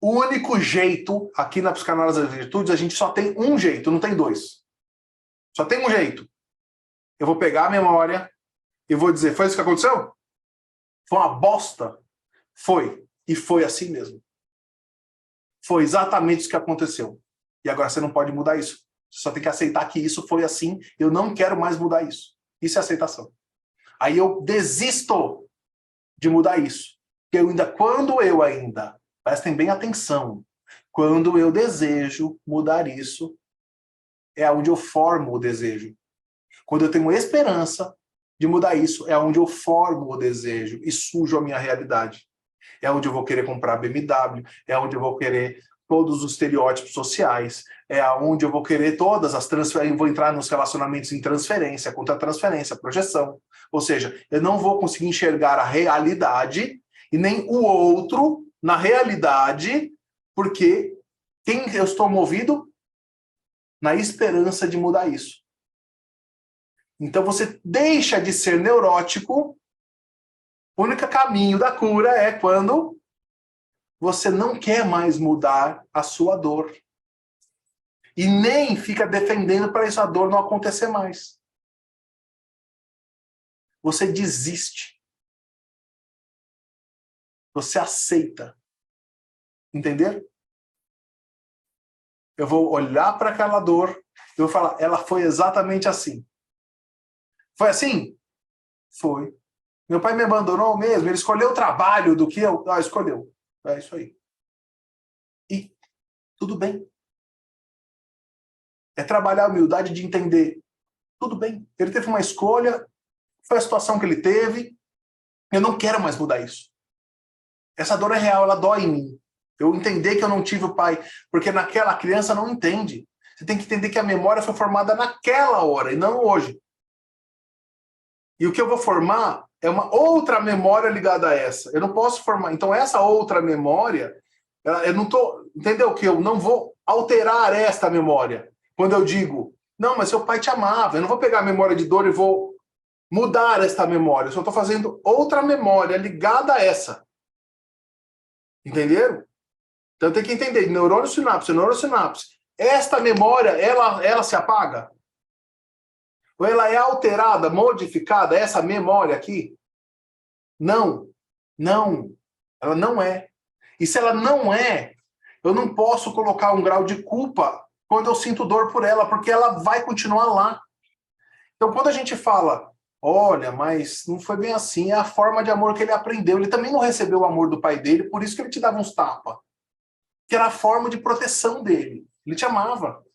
O único jeito, aqui na psicanálise das virtudes, a gente só tem um jeito, não tem dois. Só tem um jeito. Eu vou pegar a memória e vou dizer, foi isso que aconteceu? Foi uma bosta? Foi. E foi assim mesmo. Foi exatamente isso que aconteceu. E agora você não pode mudar isso. Você só tem que aceitar que isso foi assim, eu não quero mais mudar isso. Isso é aceitação. Aí eu desisto de mudar isso. Porque prestem bem atenção, quando eu desejo mudar isso, é onde eu formo o desejo. Quando eu tenho esperança de mudar isso, é onde eu formo o desejo e sujo a minha realidade. É onde eu vou querer comprar BMW, é onde eu vou querer todos os estereótipos sociais, é onde eu vou querer todas as transferências, vou entrar nos relacionamentos em transferência, contra-transferência, projeção. Ou seja, eu não vou conseguir enxergar a realidade e nem o outro na realidade, porque quem eu estou movido? Na esperança de mudar isso. Então você deixa de ser neurótico. O único caminho da cura é quando você não quer mais mudar a sua dor. E nem fica defendendo para essa dor não acontecer mais. você desiste. Você aceita. Entender? Eu vou olhar para aquela dor e vou falar, ela foi exatamente assim. Foi assim? Foi. Meu pai me abandonou mesmo, ele escolheu o trabalho do que eu... Ah, escolheu. É isso aí. E tudo bem. É trabalhar a humildade de entender. Tudo bem. Ele teve uma escolha, foi a situação que ele teve, eu não quero mais mudar isso. Essa dor é real, ela dói em mim. Eu entender que eu não tive o pai, porque naquela criança não entende. Você tem que entender que a memória foi formada naquela hora e não hoje. E o que eu vou formar é uma outra memória ligada a essa. Eu não posso formar. Então, essa outra memória, eu não tô. Entendeu? Que eu não vou alterar esta memória. Quando eu digo, não, mas seu pai te amava, eu não vou pegar a memória de dor e vou mudar esta memória. Eu só estou fazendo outra memória ligada a essa. Entenderam? Então tem que entender, neurônio sinapse, neurosinapse. Esta memória, ela se apaga? Ou ela é alterada, modificada, essa memória aqui? Não. Não. Ela não é. E se ela não é, eu não posso colocar um grau de culpa quando eu sinto dor por ela, porque ela vai continuar lá. Então quando a gente fala, olha, mas não foi bem assim, é a forma de amor que ele aprendeu. Ele também não recebeu o amor do pai dele, por isso que ele te dava uns tapas. Que era a forma de proteção dele. Ele te amava.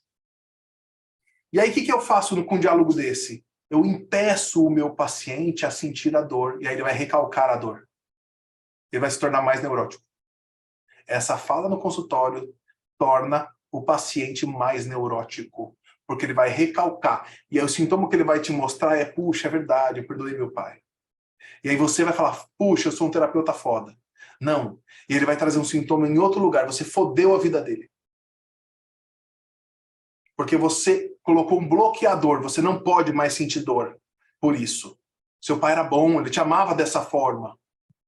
E aí, o que eu faço com um diálogo desse? Eu impeço o meu paciente a sentir a dor, e aí ele vai recalcar a dor. Ele vai se tornar mais neurótico. Essa fala no consultório torna o paciente mais neurótico, porque ele vai recalcar. E aí o sintoma que ele vai te mostrar é, puxa, é verdade, eu perdoei meu pai. E aí você vai falar, puxa, eu sou um terapeuta foda. Não. E ele vai trazer um sintoma em outro lugar. Você fodeu a vida dele. Porque você colocou um bloqueador. Você não pode mais sentir dor por isso. Seu pai era bom, ele te amava dessa forma.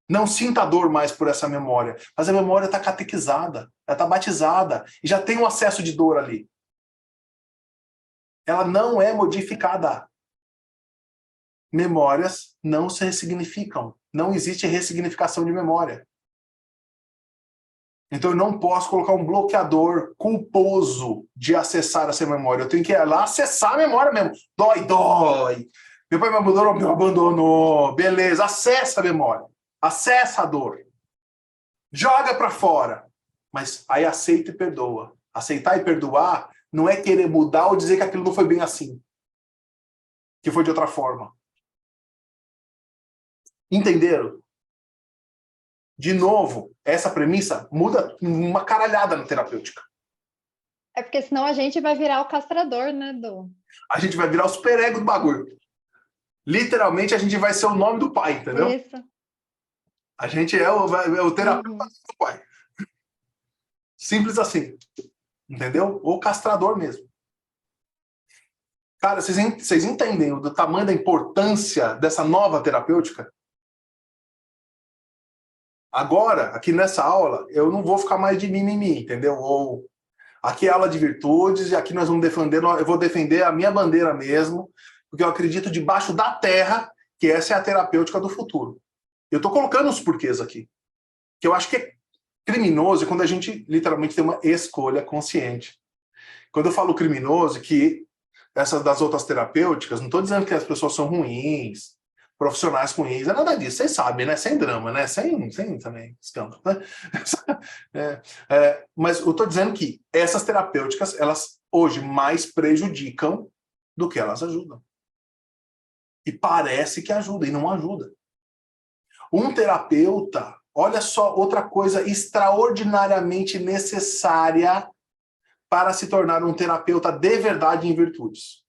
Não sinta dor mais por essa memória. Mas a memória está catequizada. Ela está batizada. E já tem um acesso de dor ali. Ela não é modificada. Memórias não se ressignificam. Não existe ressignificação de memória. Então eu não posso colocar um bloqueador culposo de acessar essa memória. Eu tenho que ir lá acessar a memória mesmo. Dói, dói. Meu pai me abandonou. Beleza, acessa a memória. Acessa a dor. Joga para fora. Mas aí aceita e perdoa. Aceitar e perdoar não é querer mudar ou dizer que aquilo não foi bem assim. Que foi de outra forma. Entenderam? De novo, essa premissa muda uma caralhada na terapêutica. É porque senão a gente vai virar o castrador, né, Du? A gente vai virar o superego do bagulho. Literalmente, a gente vai ser o nome do pai, entendeu? Isso. A gente é o terapeuta do pai. Simples assim. Entendeu? Ou castrador mesmo. Cara, vocês entendem o tamanho da importância dessa nova terapêutica? Agora, aqui nessa aula, eu não vou ficar mais de mimimi, entendeu? Ou aqui é aula de virtudes e aqui nós vamos defender, eu vou defender a minha bandeira mesmo, porque eu acredito debaixo da terra que essa é a terapêutica do futuro. Eu estou colocando os porquês aqui. Que eu acho que é criminoso quando a gente literalmente tem uma escolha consciente. Quando eu falo criminoso, que essas das outras terapêuticas, não estou dizendo que as pessoas são ruins, profissionais ruins, é nada disso, vocês sabem, né? Sem drama, né? Sem também escândalo, né? Mas eu estou dizendo que essas terapêuticas, elas hoje mais prejudicam do que elas ajudam. E parece que ajuda, e não ajuda. Um terapeuta, olha só outra coisa extraordinariamente necessária para se tornar um terapeuta de verdade em virtudes.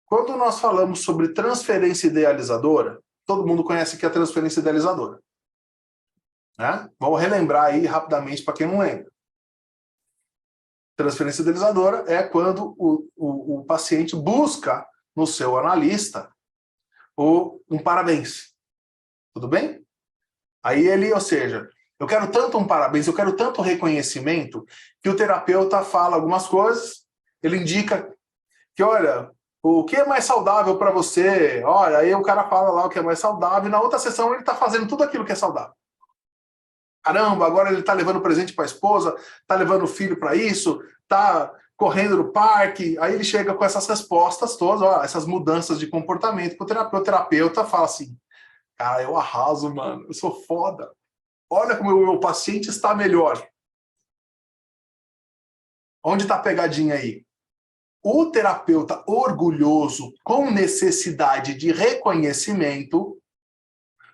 Quando nós falamos sobre transferência idealizadora, todo mundo conhece que é a transferência idealizadora. Né? Vamos relembrar aí rapidamente para quem não lembra. Transferência idealizadora é quando o paciente busca no seu analista um parabéns. Tudo bem? Aí ele, ou seja, eu quero tanto um parabéns, eu quero tanto reconhecimento, que o terapeuta fala algumas coisas, ele indica que, olha, O que é mais saudável para você? Olha, aí o cara fala lá o que é mais saudável, e na outra sessão ele está fazendo tudo aquilo que é saudável. Caramba, agora ele está levando presente para a esposa, está levando o filho para isso, está correndo no parque. Aí ele chega com essas respostas todas, ó, essas mudanças de comportamento para o terapeuta. O terapeuta fala assim, cara, eu arraso, mano, eu sou foda. Olha como o meu paciente está melhor. Onde está a pegadinha aí? O terapeuta orgulhoso, com necessidade de reconhecimento,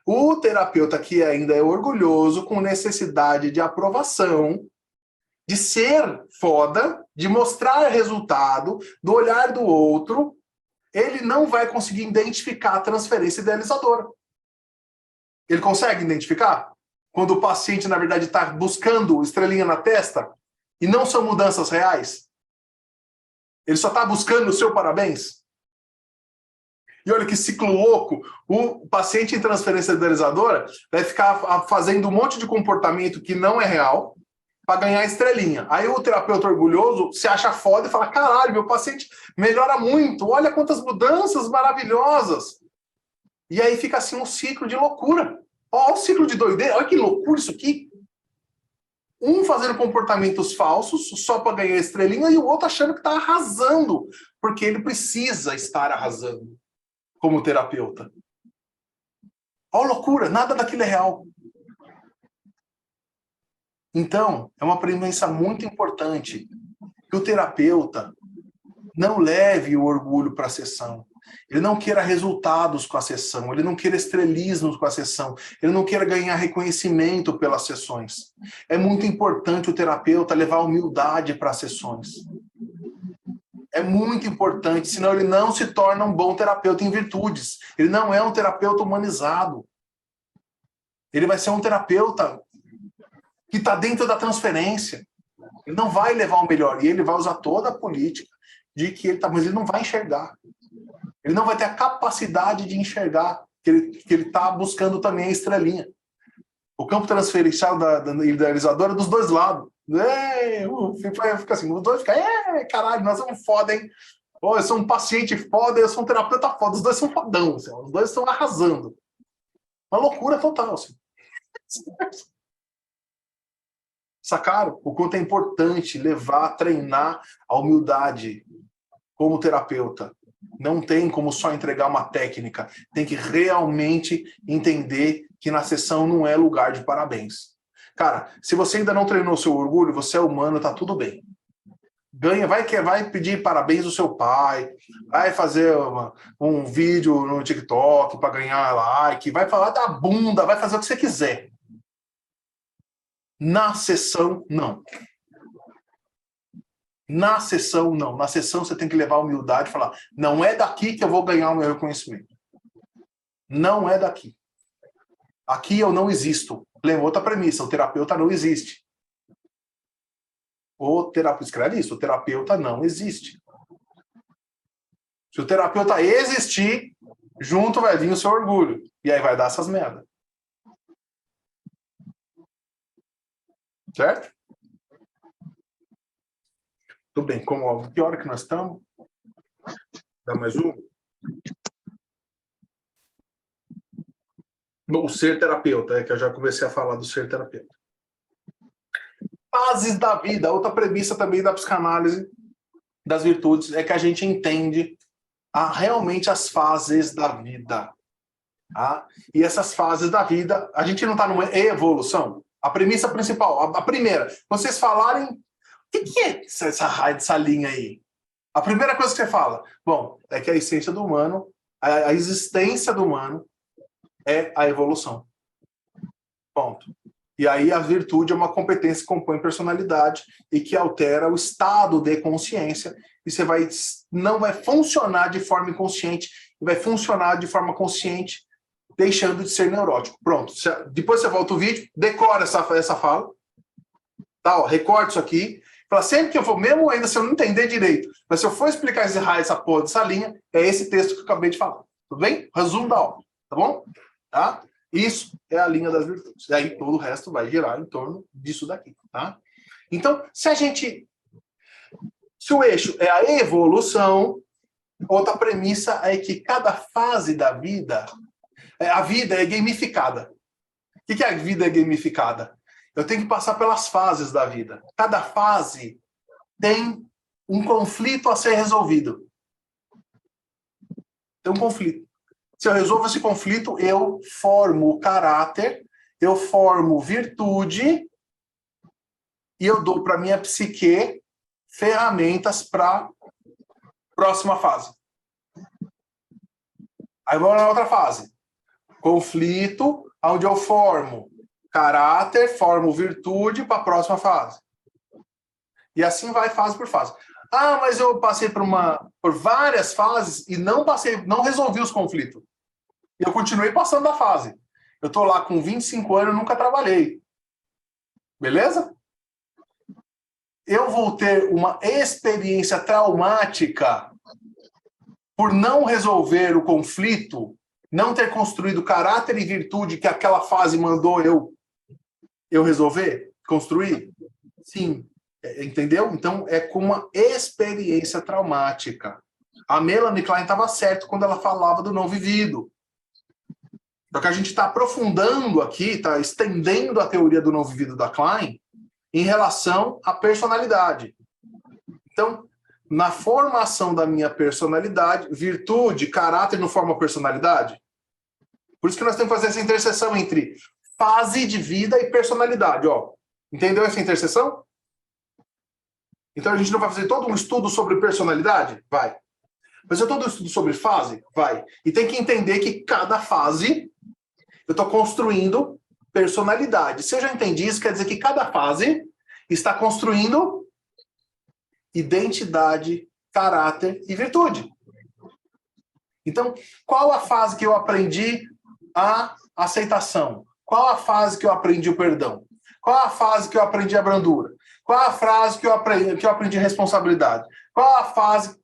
o terapeuta que ainda é orgulhoso, com necessidade de aprovação, de ser foda, de mostrar resultado, do olhar do outro, ele não vai conseguir identificar a transferência idealizadora. Ele consegue identificar? Quando o paciente, na verdade, está buscando estrelinha na testa e não são mudanças reais? Ele só está buscando o seu parabéns? E olha que ciclo louco, o paciente em transferência idealizadora vai ficar fazendo um monte de comportamento que não é real para ganhar estrelinha. Aí o terapeuta orgulhoso se acha foda e fala, caralho, meu paciente melhora muito, olha quantas mudanças maravilhosas. E aí fica assim um ciclo de loucura. Olha o ciclo de doideira, olha que loucura isso aqui. Um fazendo comportamentos falsos só para ganhar estrelinha e o outro achando que está arrasando, porque ele precisa estar arrasando como terapeuta. Olha a loucura, nada daquilo é real. Então, é uma premissa muito importante que o terapeuta não leve o orgulho para a sessão. Ele não queira resultados com a sessão, ele não queira estrelismos com a sessão, ele não queira ganhar reconhecimento pelas sessões. É muito importante o terapeuta levar humildade para as sessões. É muito importante, senão ele não se torna um bom terapeuta em virtudes. Ele não é um terapeuta humanizado. Ele vai ser um terapeuta que está dentro da transferência. Ele não vai levar o melhor, e ele vai usar toda a política de que ele tá, mas ele não vai enxergar. Ele não vai ter a capacidade de enxergar que ele está buscando também a estrelinha. O campo transferencial da idealizadora é dos dois lados. Fica assim, os dois ficam, caralho, nós somos foda, hein? Oh, eu sou um paciente foda, eu sou um terapeuta foda. Os dois são fodão, assim, os dois estão arrasando. Uma loucura total. Assim. Sacaram? O quanto é importante levar, treinar a humildade como terapeuta. Não tem como só entregar uma técnica. Tem que realmente entender que na sessão não é lugar de parabéns. Cara, se você ainda não treinou seu orgulho, você é humano, tá tudo bem. Ganha, vai pedir parabéns do seu pai, vai fazer um vídeo no TikTok para ganhar like, vai falar da bunda, vai fazer o que você quiser. Na sessão, não. Na sessão, não. Na sessão, você tem que levar a humildade e falar, não é daqui que eu vou ganhar o meu reconhecimento. Não é daqui. Aqui eu não existo. Lembra outra premissa, o terapeuta não existe. O terapeuta, escreve isso, o terapeuta não existe. Se o terapeuta existir, junto vai vir o seu orgulho. E aí vai dar essas merdas. Certo? Tudo bem, que hora que nós estamos? Dá mais um? O ser terapeuta, que eu já comecei a falar do ser terapeuta. Fases da vida. Outra premissa também da psicanálise das virtudes é que a gente entende realmente as fases da vida. Tá? E essas fases da vida, a gente não está numa evolução. A premissa principal, a primeira, vocês falarem, o que é essa linha aí? A primeira coisa que você fala, bom, é que a essência do humano, a existência do humano é a evolução. Ponto. E aí a virtude é uma competência que compõe personalidade e que altera o estado de consciência e você não vai funcionar de forma inconsciente, vai funcionar de forma consciente, deixando de ser neurótico. Pronto. Depois você volta o vídeo, decora essa fala, tá, ó, recorta isso aqui, fala, sempre que eu for, mesmo ainda se eu não entender direito, mas se eu for explicar essa porra dessa linha, é esse texto que eu acabei de falar. Tudo bem? Resumo da aula. Tá bom? Tá? Isso é a linha das virtudes. E aí todo o resto vai girar em torno disso daqui. Tá? Então, se o eixo é a evolução, Outra premissa é que cada fase da vida, a vida é gamificada. O que é a vida gamificada? Eu tenho que passar pelas fases da vida. Cada fase tem um conflito a ser resolvido. Tem um conflito. Se eu resolvo esse conflito, eu formo caráter, eu formo virtude e eu dou para minha psique ferramentas para a próxima fase. Aí vamos na outra fase. Conflito, onde eu formo caráter, formo virtude para a próxima fase. E assim vai fase por fase. Ah, mas eu passei por várias fases e não resolvi os conflitos. E eu continuei passando da fase. Eu estou lá com 25 anos e nunca trabalhei. Beleza? Eu vou ter uma experiência traumática por não resolver o conflito, não ter construído caráter e virtude que aquela fase mandou eu resolver, construir? Sim. Entendeu? Então, é com uma experiência traumática. A Melanie Klein estava certa quando ela falava do não vivido. Só que a gente está aprofundando aqui, está estendendo a teoria do não vivido da Klein em relação à personalidade. Então, na formação da minha personalidade, virtude, caráter não forma personalidade? Por isso que nós temos que fazer essa interseção entre fase de vida e personalidade. Ó. Entendeu essa interseção? Então a gente não vai fazer todo um estudo sobre personalidade? Vai. Fazer todo um estudo sobre fase? Vai. E tem que entender que cada fase eu estou construindo personalidade. Se eu já entendi isso, quer dizer que cada fase está construindo identidade, caráter e virtude. Então, qual a fase que eu aprendi a aceitação? Qual a fase que eu aprendi o perdão? Qual a fase que eu aprendi a brandura? Qual a fase que eu aprendi responsabilidade? Qual a fase?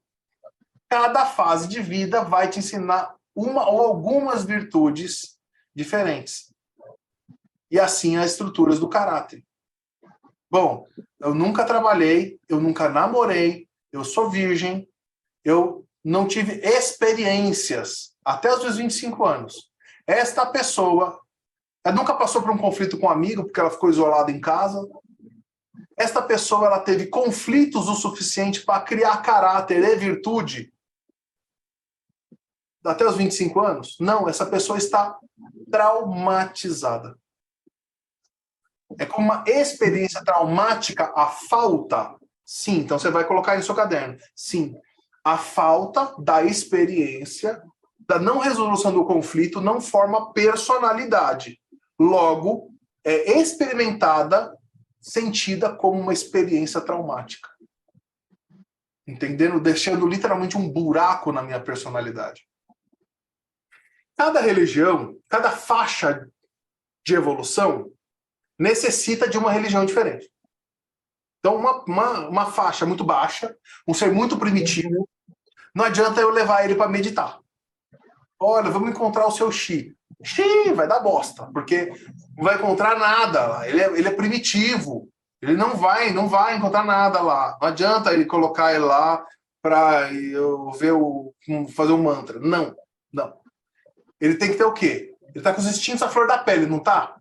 Cada fase de vida vai te ensinar uma ou algumas virtudes diferentes. E assim as estruturas do caráter. Bom, eu nunca trabalhei, eu nunca namorei, eu sou virgem, eu não tive experiências até os meus 25 anos. Esta pessoa, ela nunca passou por um conflito com um amigo, porque ela ficou isolada em casa. Esta pessoa, ela teve conflitos o suficiente para criar caráter e virtude até os 25 anos? Não, essa pessoa está traumatizada. É como uma experiência traumática a falta? Sim, então você vai colocar aí no seu caderno. Sim, a falta da experiência, da não resolução do conflito, não forma personalidade. Logo, é experimentada, sentida como uma experiência traumática. Entendendo? Deixando literalmente um buraco na minha personalidade. Cada religião, cada faixa de evolução necessita de uma religião diferente. Então, uma faixa muito baixa, um ser muito primitivo, não adianta eu levar ele para meditar. Olha, vamos encontrar o seu Xi. Xi, vai dar bosta, porque não vai encontrar nada lá. Ele é primitivo. Ele não vai encontrar nada lá. Não adianta ele colocar ele lá para eu ver fazer um mantra. Não. Ele tem que ter o quê? Ele tá com os instintos à flor da pele, não tá?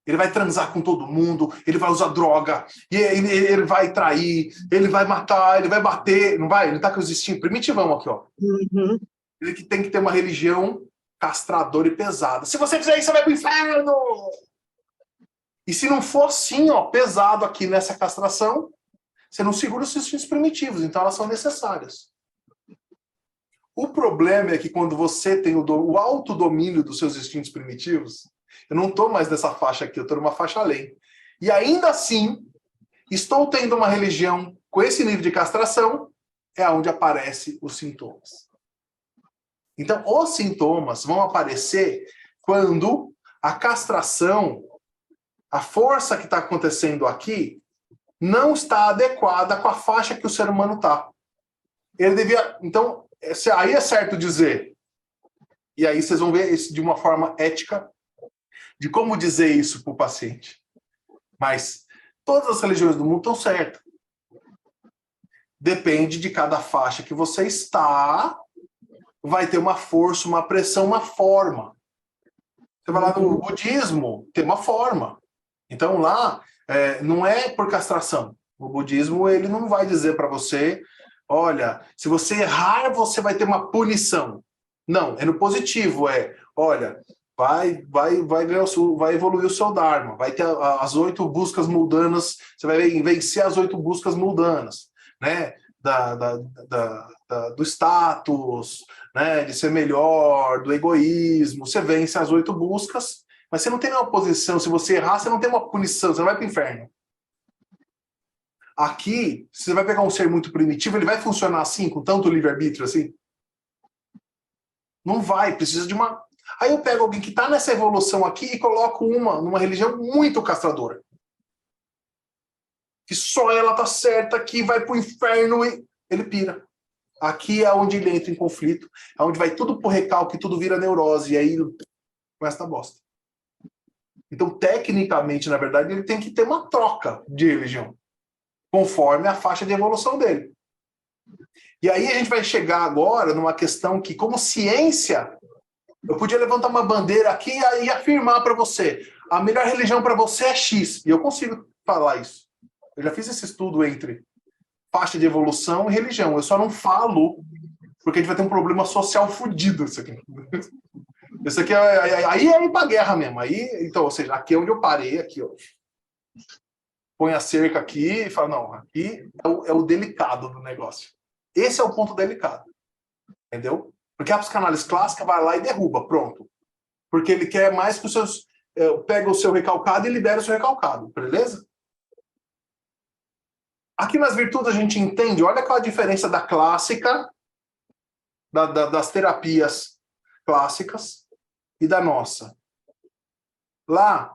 Ele vai transar com todo mundo, ele vai usar droga, e ele vai trair, ele vai matar, ele vai bater, não vai? Ele tá com os instintos primitivão aqui, ó. Uhum. Ele que tem que ter uma religião castradora e pesada. Se você fizer isso, você vai pro inferno! E se não for assim, ó, pesado aqui nessa castração, você não segura os instintos primitivos, então elas são necessárias. O problema é que quando você tem o autodomínio dos seus instintos primitivos, eu não estou mais nessa faixa aqui, eu estou numa faixa além. E ainda assim, estou tendo uma religião com esse nível de castração, é onde aparecem os sintomas. Então, os sintomas vão aparecer quando a castração, a força que está acontecendo aqui, não está adequada com a faixa que o ser humano está. Ele devia... Então, aí é certo dizer, e aí vocês vão ver isso de uma forma ética, de como dizer isso para o paciente. Mas todas as religiões do mundo estão certas. Depende de cada faixa que você está vai ter uma força, uma pressão, uma forma. Você vai lá no budismo, tem uma forma. Então lá, não é por castração. O budismo, ele não vai dizer para você, olha, se você errar, você vai ter uma punição. Não, é no positivo, olha, vai evoluir o seu Dharma, vai ter as 8 buscas mundanas, você vai vencer as 8 buscas mundanas, né? Do status, né? De ser melhor, do egoísmo, você vence as 8 buscas, mas você não tem nenhuma posição, se você errar, você não tem uma punição, você não vai para o inferno. Aqui, se você vai pegar um ser muito primitivo, ele vai funcionar assim, com tanto livre-arbítrio assim? Não vai, precisa de uma... Aí eu pego alguém que está nessa evolução aqui e coloco numa religião muito castradora. Que só ela está certa, que vai para o inferno e ele pira. Aqui é onde ele entra em conflito, é onde vai tudo pro recalque, tudo vira neurose, e aí começa a bosta. Então, tecnicamente, na verdade, ele tem que ter uma troca de religião, conforme a faixa de evolução dele. E aí a gente vai chegar agora numa questão que, como ciência, eu podia levantar uma bandeira aqui e afirmar para você, a melhor religião para você é X, e eu consigo falar isso. Eu já fiz esse estudo entre faixa de evolução e religião. Eu só não falo porque a gente vai ter um problema social fodido isso aqui. Isso aqui aí é ir pra guerra mesmo. Aí, então, ou seja, aqui é onde eu parei, aqui, ó. Põe a cerca aqui e fala, não, aqui é o delicado do negócio. Esse é o ponto delicado. Entendeu? Porque a psicanálise clássica vai lá e derruba, pronto. Porque ele quer mais que os seus... pega o seu recalcado e libera o seu recalcado, beleza? Aqui nas virtudes a gente entende, olha qual a diferença da clássica, das terapias clássicas e da nossa. Lá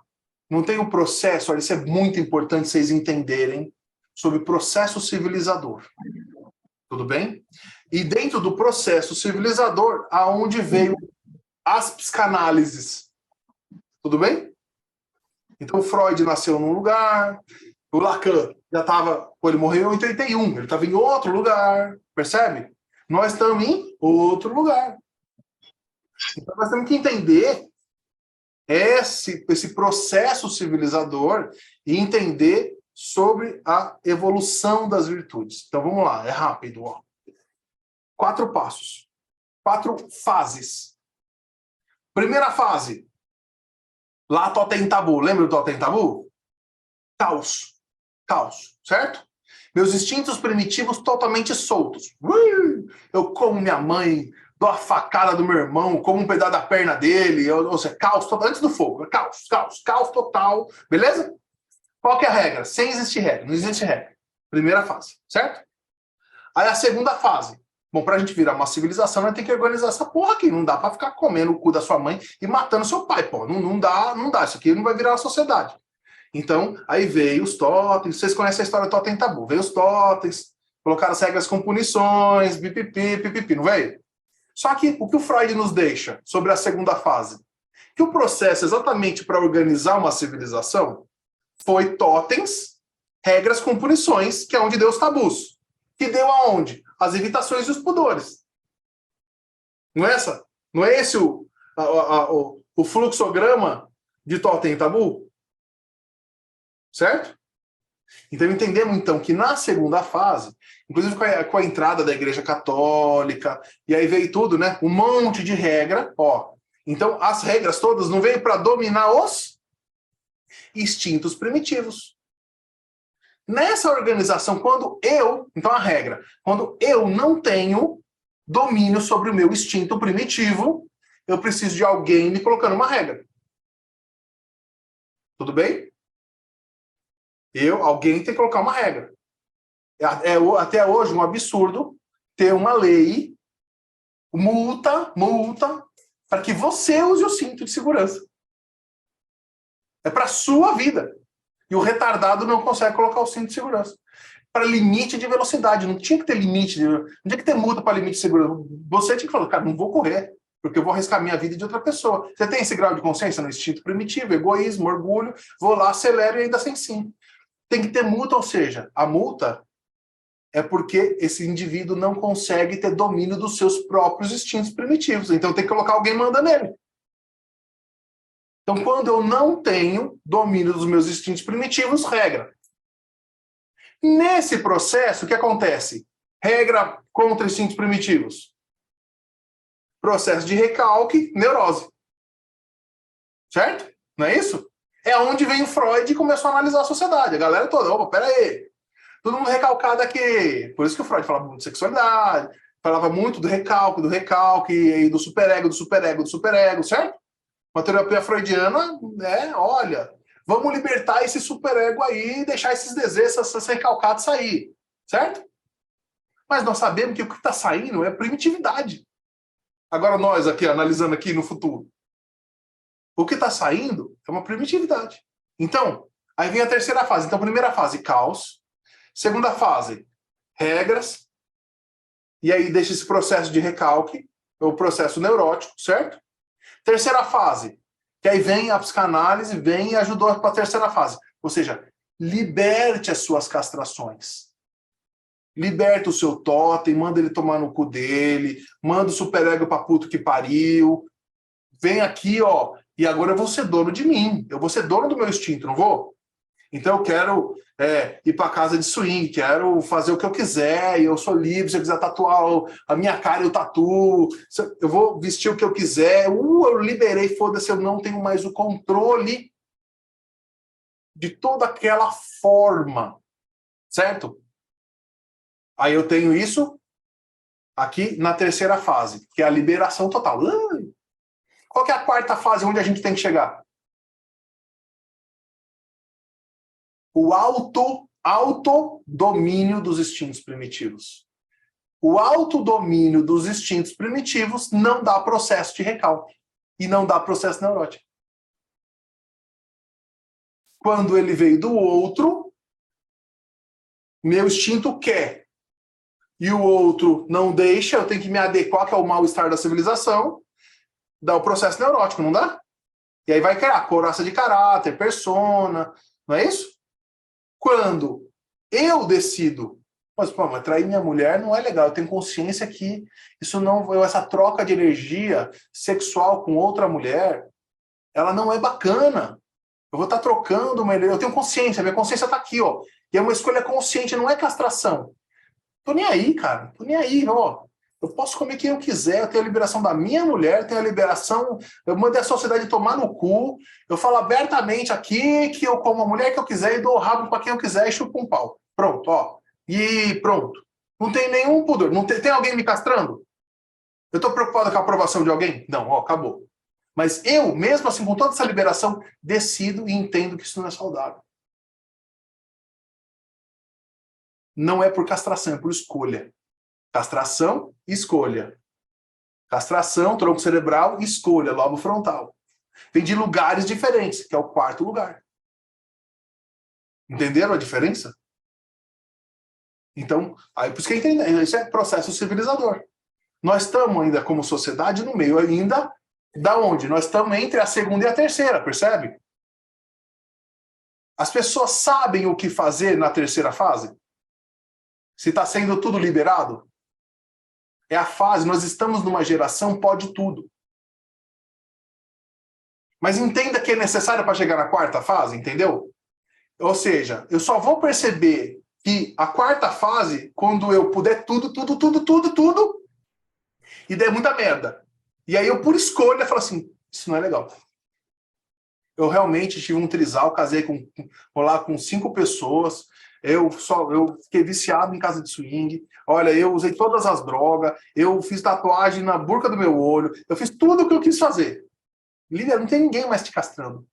não tem o processo, olha, isso é muito importante vocês entenderem sobre processo civilizador. Tudo bem? E dentro do processo civilizador, aonde veio as psicanálises. Tudo bem? Então Freud nasceu num lugar, o Lacan já estava, ele morreu em 81, ele estava em outro lugar, percebe? Nós estamos em outro lugar. Então nós temos que entender esse processo civilizador e entender sobre a evolução das virtudes. Então vamos lá, é rápido. Ó. 4 passos, 4 fases. Primeira fase, lá Totem Tabu, lembra do Totem Tabu? Caos, certo? Meus instintos primitivos totalmente soltos. Eu como minha mãe, dou a facada do meu irmão, como um pedaço da perna dele, ou seja, caos total, antes do fogo. Caos total, beleza? Qual que é a regra? Sem existir regra, não existe regra. Primeira fase, certo? Aí a segunda fase. Bom, pra gente virar uma civilização, nós temos que organizar essa porra aqui. Não dá pra ficar comendo o cu da sua mãe e matando seu pai, pô. Não dá. Isso aqui não vai virar uma sociedade. Então, aí veio os totens, vocês conhecem a história do Totem Tabu, veio os totens, colocaram as regras com punições, pipipi, não veio? Só que o que o Freud nos deixa sobre a segunda fase? Que o processo exatamente para organizar uma civilização foi totens, regras com punições, que é onde deu os tabus. Que deu aonde? As evitações e os pudores. Não é essa? Não é esse o fluxograma de Totem Tabu? Certo? Então entendemos então que na segunda fase, inclusive com a entrada da Igreja Católica, e aí veio tudo, né? Um monte de regra, ó. Então as regras todas não veio para dominar os instintos primitivos. Nessa organização, então a regra, quando eu não tenho domínio sobre o meu instinto primitivo, eu preciso de alguém me colocando uma regra. Tudo bem? Alguém tem que colocar uma regra. Até hoje um absurdo ter uma lei, multa, para que você use o cinto de segurança. É para a sua vida. E o retardado não consegue colocar o cinto de segurança. Para limite de velocidade. Não tinha que ter limite. Não tinha que ter multa para limite de segurança. Você tinha que falar, cara, não vou correr, porque eu vou arriscar minha vida de outra pessoa. Você tem esse grau de consciência no instinto primitivo, egoísmo, orgulho, vou lá, acelero e ainda sem sim. Tem que ter multa, ou seja, a multa é porque esse indivíduo não consegue ter domínio dos seus próprios instintos primitivos. Então tem que colocar alguém manda nele. Então, quando eu não tenho domínio dos meus instintos primitivos, regra. Nesse processo, o que acontece? Regra contra instintos primitivos. Processo de recalque, neurose. Certo? Não é isso? É onde vem o Freud e começou a analisar a sociedade. A galera toda, opa, peraí. Todo mundo recalcado aqui. Por isso que o Freud falava muito de sexualidade, falava muito do recalque, e do superego, certo? Uma terapia freudiana, né? Olha, vamos libertar esse superego aí e deixar esses desejos, essas recalcados sair, certo? Mas nós sabemos que o que está saindo é primitividade. Agora nós aqui, analisando aqui no futuro, o que está saindo é uma primitividade. Então, aí vem a terceira fase. Então, primeira fase, caos. Segunda fase, regras. E aí deixa esse processo de recalque, o processo neurótico, certo? Terceira fase, que aí vem a psicanálise, vem e ajudou para a terceira fase. Ou seja, liberte as suas castrações. Liberta o seu totem, manda ele tomar no cu dele, manda o superego pra puto que pariu. Vem aqui, ó, e agora eu vou ser dono de mim. Eu vou ser dono do meu instinto, não vou? Então eu quero ir para casa de swing, quero fazer o que eu quiser, e eu sou livre, se eu quiser tatuar a minha cara, eu tatuo, eu vou vestir o que eu quiser, eu liberei, foda-se, eu não tenho mais o controle de toda aquela forma, certo? Aí eu tenho isso aqui na terceira fase, que é a liberação total. Qual que é a quarta fase onde a gente tem que chegar? O autodomínio dos instintos primitivos. O autodomínio dos instintos primitivos não dá processo de recalque e não dá processo neurótico. Quando ele veio do outro, meu instinto quer, e o outro não deixa, eu tenho que me adequar, que é o mal-estar da civilização, dá o processo neurótico, não dá? E aí vai criar couraça de caráter, persona, não é isso? Quando eu decido, mas trair minha mulher não é legal, eu tenho consciência que isso não, essa troca de energia sexual com outra mulher, ela não é bacana. Eu vou estar trocando uma energia, eu tenho consciência, minha consciência está aqui, ó. E é uma escolha consciente, não é castração. Tô nem aí, cara, tô nem aí, ó. Eu posso comer quem eu quiser, eu tenho a liberação da minha mulher, eu tenho a liberação, eu mandei a sociedade tomar no cu, eu falo abertamente aqui que eu como a mulher que eu quiser e dou o rabo para quem eu quiser e chupo um pau. Pronto, ó. E pronto. Não tem nenhum pudor. Não tem alguém me castrando? Eu estou preocupado com a aprovação de alguém? Não, ó, acabou. Mas eu, mesmo assim, com toda essa liberação, decido e entendo que isso não é saudável. Não é por castração, é por escolha. Castração, escolha. Castração, tronco cerebral, escolha, lobo frontal. Vem de lugares diferentes, que é o quarto lugar. Entenderam a diferença? Então, aí por isso que entender, isso é processo civilizador. Nós estamos ainda, como sociedade, no meio ainda da onde? Nós estamos entre a segunda e a terceira, percebe? As pessoas sabem o que fazer na terceira fase? Se está sendo tudo liberado? É a fase, nós estamos numa geração pode tudo. Mas entenda que é necessário para chegar na quarta fase, entendeu? Ou seja, eu só vou perceber que a quarta fase, quando eu puder tudo, e der muita merda. E aí eu, por escolha, falo assim, isso não é legal. Eu realmente tive um trisal, casei com 5 pessoas, eu fiquei viciado em casa de swing, olha, eu usei todas as drogas, eu fiz tatuagem na burca do meu olho, eu fiz tudo o que eu quis fazer. Lívia, não tem ninguém mais te castrando.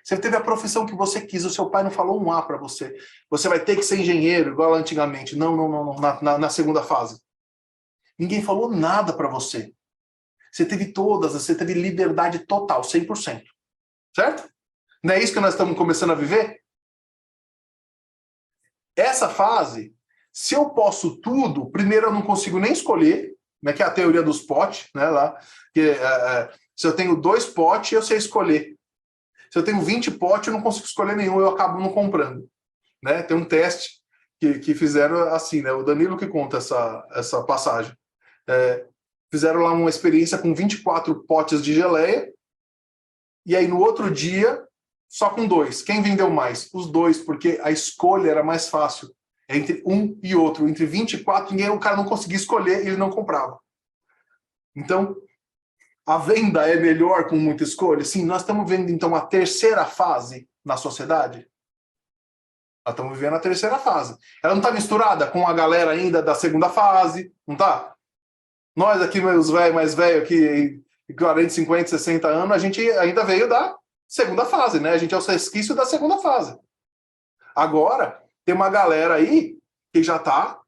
Você teve a profissão que você quis, o seu pai não falou um A para você. Você vai ter que ser engenheiro, igual antigamente. Não, na segunda fase. Ninguém falou nada para você. Você teve você teve liberdade total, 100%. Certo? Não é isso que nós estamos começando a viver? Essa fase, se eu posso tudo, primeiro eu não consigo nem escolher, né, que é a teoria dos potes, né, lá, que, se eu tenho 2 potes, eu sei escolher. Se eu tenho 20 potes, eu não consigo escolher nenhum, eu acabo não comprando. Né? Tem um teste que fizeram assim, né? O Danilo que conta essa passagem. Fizeram lá uma experiência com 24 potes de geleia, e aí no outro dia, só com 2. Quem vendeu mais? Os 2, porque a escolha era mais fácil. Entre um e outro, entre 24, o cara não conseguia escolher e ele não comprava. Então, a venda é melhor com muita escolha? Sim, nós estamos vendo então a terceira fase na sociedade. Nós estamos vivendo a terceira fase. Ela não está misturada com a galera ainda da segunda fase, não está? Nós aqui, os mais velhos, aqui, 40, 50, 60 anos, a gente ainda veio da segunda fase, né? A gente é o resquício da segunda fase. Agora, tem uma galera aí que já está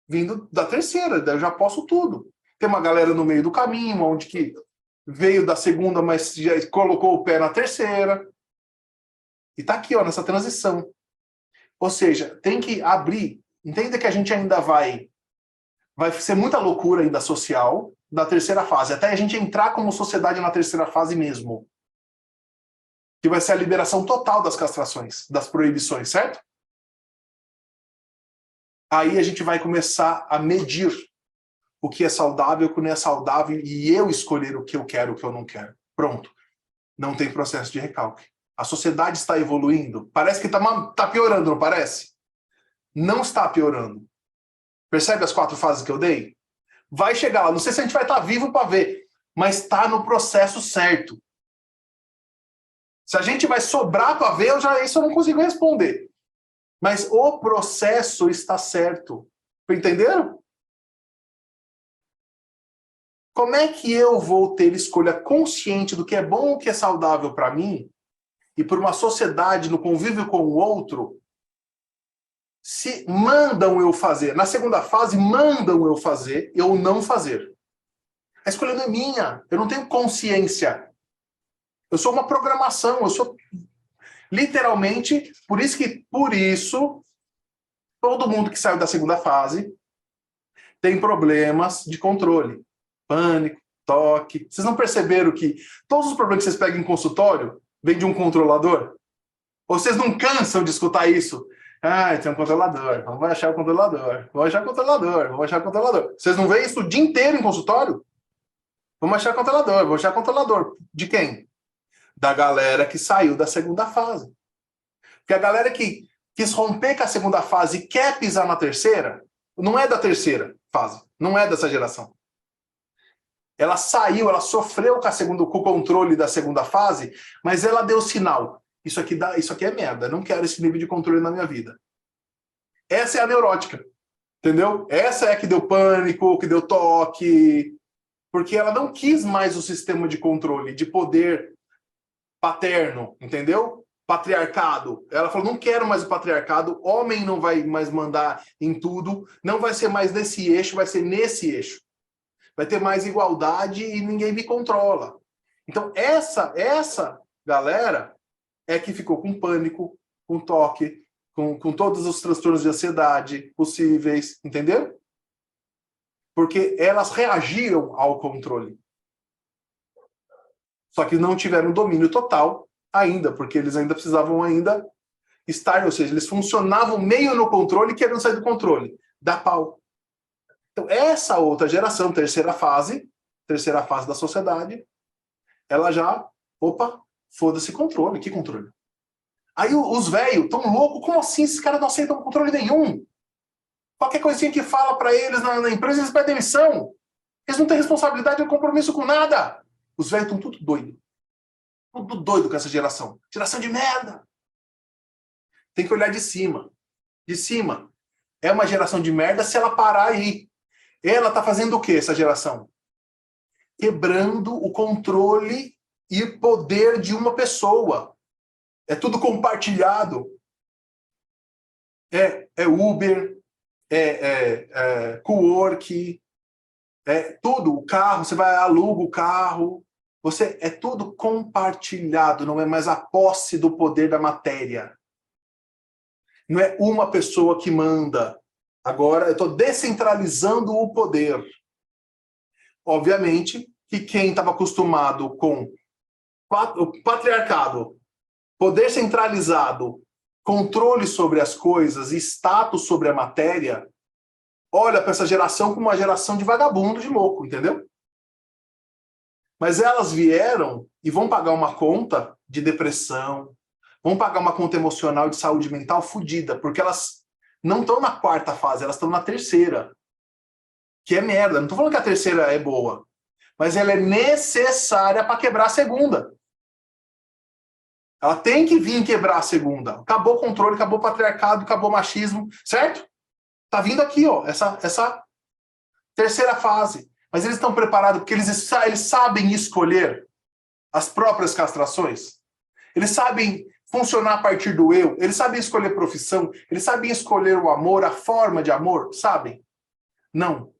vindo da terceira, eu já posso tudo. Tem uma galera no meio do caminho, onde que veio da segunda, mas já colocou o pé na terceira. E está aqui, ó, nessa transição. Ou seja, tem que abrir. Entenda que a gente ainda vai ser muita loucura ainda social na terceira fase, até a gente entrar como sociedade na terceira fase mesmo. Que vai ser a liberação total das castrações, das proibições, certo? Aí a gente vai começar a medir o que é saudável, o que não é saudável, e eu escolher o que eu quero, o que eu não quero. Pronto. Não tem processo de recalque. A sociedade está evoluindo. Parece que está piorando, não parece? Não está piorando. Percebe as 4 fases que eu dei? Vai chegar lá. Não sei se a gente vai estar vivo para ver, mas está no processo certo. Se a gente vai sobrar para ver, isso eu não consigo responder. Mas o processo está certo. Entenderam? Como é que eu vou ter escolha consciente do que é bom e o que é saudável para mim, e por uma sociedade no convívio com o outro, se mandam eu fazer? Na segunda fase, mandam eu fazer, eu não fazer. A escolha não é minha. Eu não tenho consciência. Eu sou uma programação. Eu sou literalmente... Por isso, todo mundo que saiu da segunda fase tem problemas de controle. Pânico, toque. Vocês não perceberam que todos os problemas que vocês pegam em consultório vêm de um controlador? Ou vocês não cansam de escutar isso? Ah, tem um controlador. Vamos achar o controlador. Vamos achar o controlador. Vamos achar o controlador. Vocês não veem isso o dia inteiro em consultório? Vamos achar o controlador. Vamos achar o controlador. De quem? Da galera que saiu da segunda fase. Porque a galera que quis romper com a segunda fase e quer pisar na terceira, não é da terceira fase. Não é dessa geração. Ela saiu, ela sofreu com o controle da segunda fase, mas ela deu sinal. Isso aqui é merda, não quero esse nível de controle na minha vida. Essa é a neurótica, entendeu? Essa é a que deu pânico, que deu toque, porque ela não quis mais o sistema de controle, de poder paterno, entendeu? Patriarcado. Ela falou, não quero mais o patriarcado, homem não vai mais mandar em tudo, não vai ser mais nesse eixo, vai ser nesse eixo. Vai ter mais igualdade e ninguém me controla. Então, essa galera é que ficou com pânico, com toque, com todos os transtornos de ansiedade possíveis, entendeu? Porque elas reagiram ao controle. Só que não tiveram domínio total ainda, porque eles ainda precisavam estar, ou seja, eles funcionavam meio no controle e querendo sair do controle. Dá pau. Então, essa outra geração, terceira fase da sociedade, ela já, foda-se controle, que controle? Aí os velhos tão loucos, como assim? Esses caras não aceitam controle nenhum. Qualquer coisinha que fala para eles na empresa, eles pedem demissão. Eles não têm responsabilidade ou compromisso com nada. Os velhos estão tudo doido. Tudo doido com essa geração. Geração de merda. Tem que olhar de cima. De cima. É uma geração de merda se ela parar aí. Ela está fazendo o quê, essa geração? Quebrando o controle e poder de uma pessoa. É tudo compartilhado. É Uber, cowork, tudo. O carro, você vai aluga o carro. É tudo compartilhado, não é mais a posse do poder da matéria. Não é uma pessoa que manda. Agora eu estou descentralizando o poder. Obviamente que quem estava acostumado com o patriarcado, poder centralizado, controle sobre as coisas e status sobre a matéria, olha para essa geração como uma geração de vagabundo, de louco, entendeu? Mas elas vieram e vão pagar uma conta de depressão, vão pagar uma conta emocional de saúde mental fodida, porque elas não estão na quarta fase, elas estão na terceira. Que é merda. Não estou falando que a terceira é boa, mas ela é necessária para quebrar a segunda. Ela tem que vir quebrar a segunda. Acabou o controle, acabou o patriarcado, acabou o machismo, certo? Tá vindo aqui, ó, essa terceira fase. Mas eles estão preparados porque eles sabem escolher as próprias castrações. Eles sabem funcionar a partir do eu. Eles sabem escolher profissão. Eles sabem escolher o amor, a forma de amor. Sabem? Não.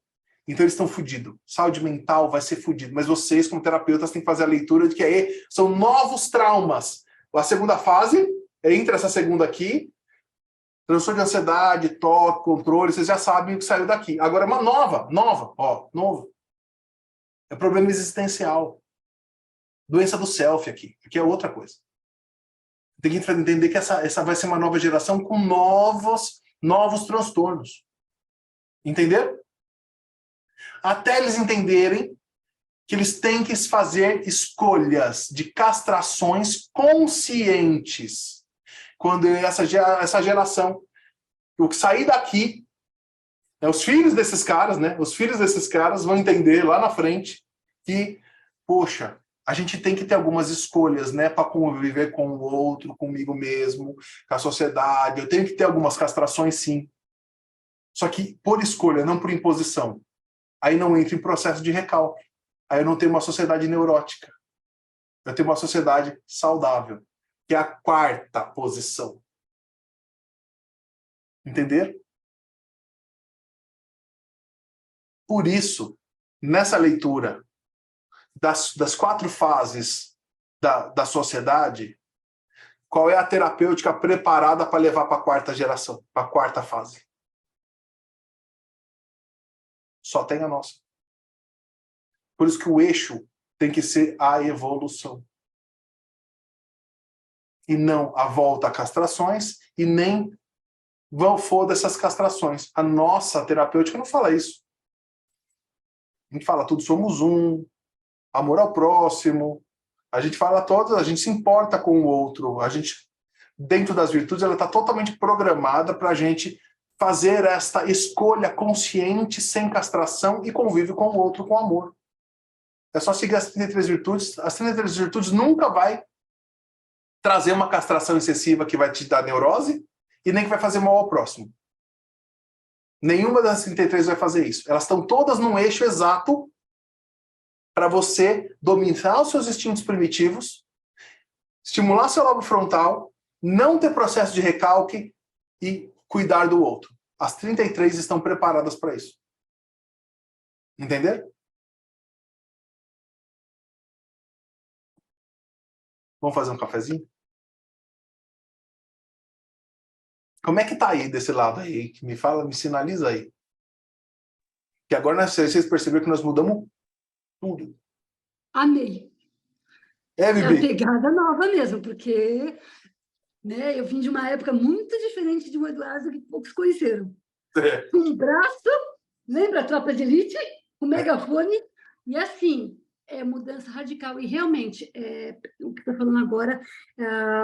Então eles estão fodidos. Saúde mental vai ser fodido. Mas vocês, como terapeutas, têm que fazer a leitura de que são novos traumas. A segunda fase, entre essa segunda aqui, transtorno de ansiedade, toque, controle, vocês já sabem o que saiu daqui. Agora uma nova, novo. É problema existencial. Doença do self aqui. Aqui é outra coisa. Tem que entender que essa vai ser uma nova geração com novos transtornos. Entenderam? Até eles entenderem que eles têm que fazer escolhas de castrações conscientes. Quando essa geração, o que sair daqui, os filhos desses caras, né? Os filhos desses caras vão entender lá na frente que, poxa, a gente tem que ter algumas escolhas, né? Para conviver com o outro, comigo mesmo, com a sociedade. Eu tenho que ter algumas castrações, sim. Só que por escolha, não por imposição. Aí não entra em processo de recalque. Aí eu não tenho uma sociedade neurótica. Eu tenho uma sociedade saudável, que é a quarta posição. Entender? Por isso, nessa leitura das 4 fases da sociedade, qual é a terapêutica preparada para levar para a quarta geração, para a quarta fase? Só tem a nossa. Por isso que o eixo tem que ser a evolução. E não a volta a castrações e nem foda essas castrações. A nossa terapêutica não fala isso. A gente fala tudo somos um, amor ao próximo, a gente fala todas, a gente se importa com o outro, a gente, dentro das virtudes, ela está totalmente programada para a gente fazer esta escolha consciente, sem castração e convívio com o outro com amor. É só seguir as 33 virtudes. As 33 virtudes nunca vai trazer uma castração excessiva que vai te dar neurose e nem que vai fazer mal ao próximo. Nenhuma das 33 vai fazer isso. Elas estão todas num eixo exato para você dominar os seus instintos primitivos, estimular seu lobo frontal, não ter processo de recalque e cuidar do outro. As 33 estão preparadas para isso. Entenderam? Vamos fazer um cafezinho? Como é que tá aí desse lado aí? Me fala, me sinaliza aí. Que agora vocês perceberam que nós mudamos tudo. Amei. É, É a Bibi? pegada nova mesmo, porque né, eu vim de uma época muito diferente de um Eduardo que poucos conheceram. É. Com um braço, lembra a Tropa de Elite? Com megafone, e assim, é mudança radical. E realmente, o que está falando agora,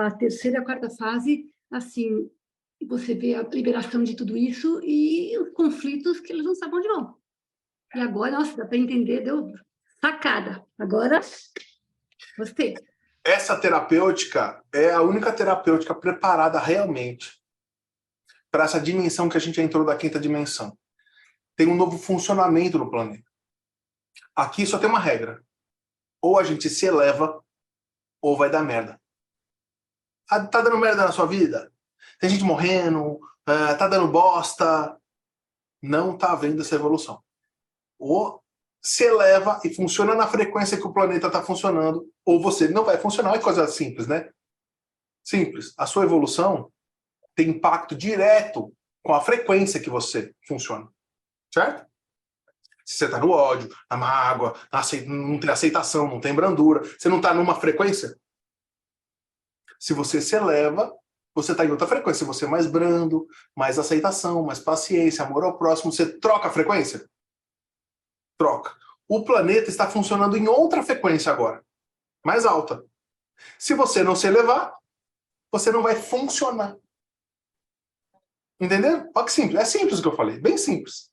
a terceira e a quarta fase, assim, você vê a liberação de tudo isso e os conflitos que eles não sabem onde vão. E agora, nossa, dá para entender, deu sacada. Agora, gostei. Essa terapêutica é a única terapêutica preparada realmente para essa dimensão que a gente entrou da quinta dimensão. Tem um novo funcionamento no planeta. Aqui só tem uma regra. Ou a gente se eleva, ou vai dar merda. Ah, tá dando merda na sua vida? Tem gente morrendo, tá dando bosta. Não tá havendo essa evolução. Ou se eleva e funciona na frequência que o planeta está funcionando, ou você não vai funcionar. É coisa simples, né? Simples. A sua evolução tem impacto direto com a frequência que você funciona. Certo? Se você está no ódio, na mágoa, não tem aceitação, não tem brandura, você não está numa frequência. Se você se eleva, você está em outra frequência, você é mais brando, mais aceitação, mais paciência, amor ao próximo, você troca a frequência? Troca. O planeta está funcionando em outra frequência agora, mais alta. Se você não se elevar, você não vai funcionar. Entendeu? Olha que simples. É simples o que eu falei, bem simples.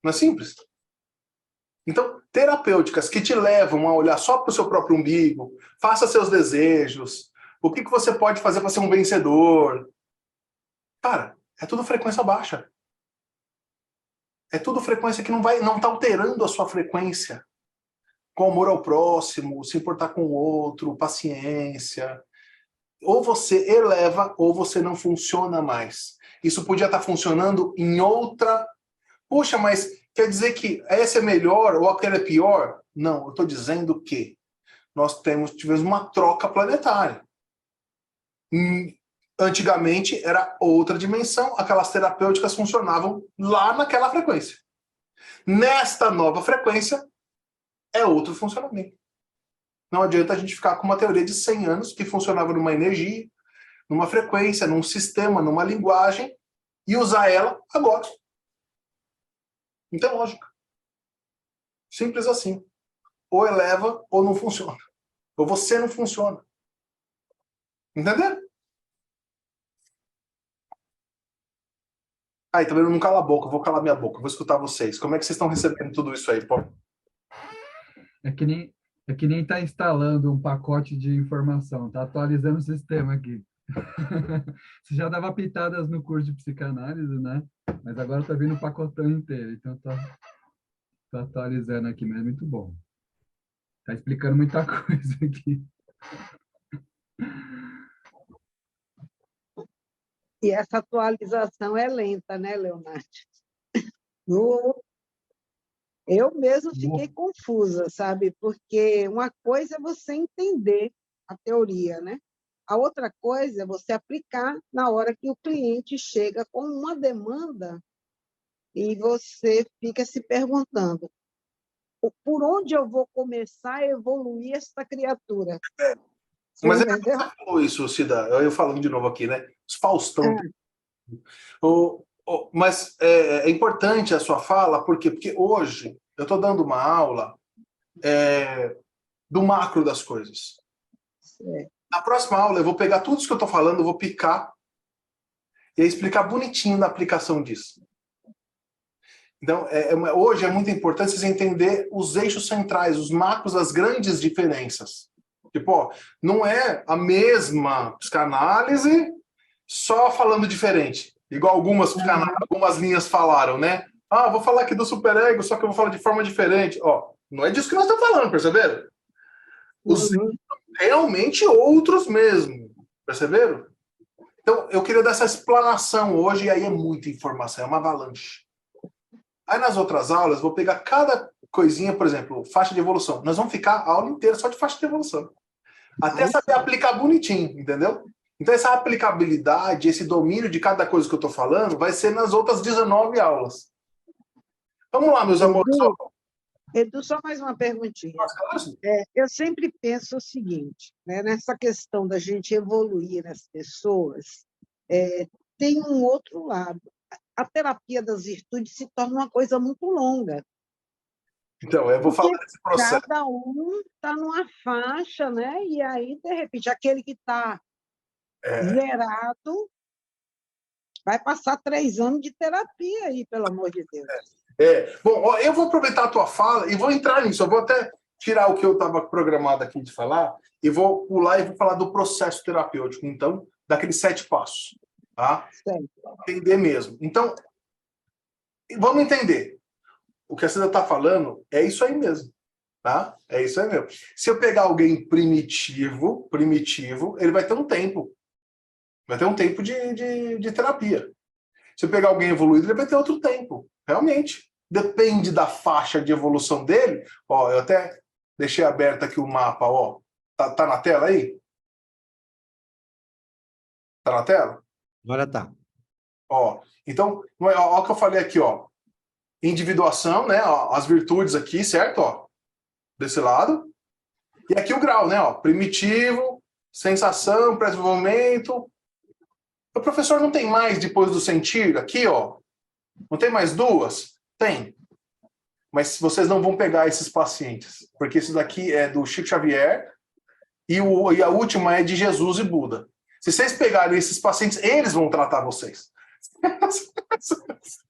Não é simples? Então, terapêuticas que te levam a olhar só para o seu próprio umbigo, faça seus desejos, o que você pode fazer para ser um vencedor. Cara, é tudo frequência baixa. É tudo frequência que não está alterando a sua frequência. Com amor ao próximo, se importar com o outro, paciência. Ou você eleva, ou você não funciona mais. Isso podia estar funcionando em outra... Puxa, mas quer dizer que essa é melhor ou aquela é pior? Não, eu estou dizendo que nós tivemos uma troca planetária. Antigamente era outra dimensão, aquelas terapêuticas funcionavam lá naquela frequência. Nesta nova frequência, é outro funcionamento. Não adianta a gente ficar com uma teoria de 100 anos que funcionava numa energia, numa frequência, num sistema, numa linguagem, e usar ela agora. Não tem lógica. Simples assim. Ou eleva ou não funciona. Ou você não funciona. Entendeu? Aí, também não cala a boca, eu vou calar minha boca, vou escutar vocês. Como é que vocês estão recebendo tudo isso aí? Pô? É que nem tá instalando um pacote de informação, tá atualizando o sistema aqui. Você já dava pitadas no curso de psicanálise, né? Mas agora tá vindo o pacotão inteiro, então tá atualizando aqui, mas é muito bom. Tá explicando muita coisa aqui. E essa atualização é lenta, né, Leonardo? Eu mesmo fiquei confusa, sabe? Porque uma coisa é você entender a teoria, né? A outra coisa é você aplicar na hora que o cliente chega com uma demanda e você fica se perguntando por onde eu vou começar a evoluir essa criatura. Você Mas entendeu? você falou isso, Cida, eu falando de novo aqui, né? Os Faustão. Mas é importante a sua fala, por quê? Porque hoje eu estou dando uma aula do macro das coisas. É. Na próxima aula eu vou pegar tudo isso que eu estou falando, eu vou picar e explicar bonitinho na aplicação disso. Então, hoje é muito importante vocês entenderem os eixos centrais, os macros, as grandes diferenças. Tipo, ó, não é a mesma psicanálise só falando diferente. Igual algumas linhas falaram, né? Ah, vou falar aqui do superego, só que eu vou falar de forma diferente. Ó, não é disso que nós estamos falando, perceberam? Os realmente outros mesmo, perceberam? Então, eu queria dar essa explanação hoje, e aí é muita informação, é uma avalanche. Aí nas outras aulas, vou pegar cada coisinha, por exemplo, faixa de evolução. Nós vamos ficar a aula inteira só de faixa de evolução. Até saber aplicar bonitinho, entendeu? Então essa aplicabilidade, esse domínio de cada coisa que eu estou falando, vai ser nas outras 19 aulas. Vamos lá, meus amores. Edu, só mais uma perguntinha. Eu sempre penso o seguinte, né, nessa questão da gente evoluir as pessoas, tem um outro lado. A terapia das virtudes se torna uma coisa muito longa. Então, eu vou falar desse processo. Cada um está numa faixa, né? E aí, de repente, aquele que está zerado vai passar 3 anos de terapia aí, pelo amor de Deus. Bom, eu vou aproveitar a tua fala e vou entrar nisso. Eu vou até tirar o que eu estava programado aqui de falar e vou pular e vou falar do processo terapêutico, então, daqueles 7 passos. Tá? Entender mesmo. Então, vamos entender. O que a Cida está falando é isso aí mesmo. Tá? É isso aí mesmo. Se eu pegar alguém primitivo, ele vai ter um tempo. Vai ter um tempo de terapia. Se eu pegar alguém evoluído, ele vai ter outro tempo. Realmente. Depende da faixa de evolução dele. Ó, eu até deixei aberto aqui o mapa. Ó. Tá na tela aí? Tá na tela? Agora tá. Ó, então, ó o que eu falei aqui, ó. Individuação, né? Ó, as virtudes aqui, certo? Ó, desse lado. E aqui o grau, né? Ó, primitivo, sensação, pré-desenvolvimento, O professor não tem mais depois do sentir aqui, ó? Não tem mais duas? Tem. Mas vocês não vão pegar esses pacientes, porque isso daqui é do Chico Xavier e a última é de Jesus e Buda. Se vocês pegarem esses pacientes, eles vão tratar vocês.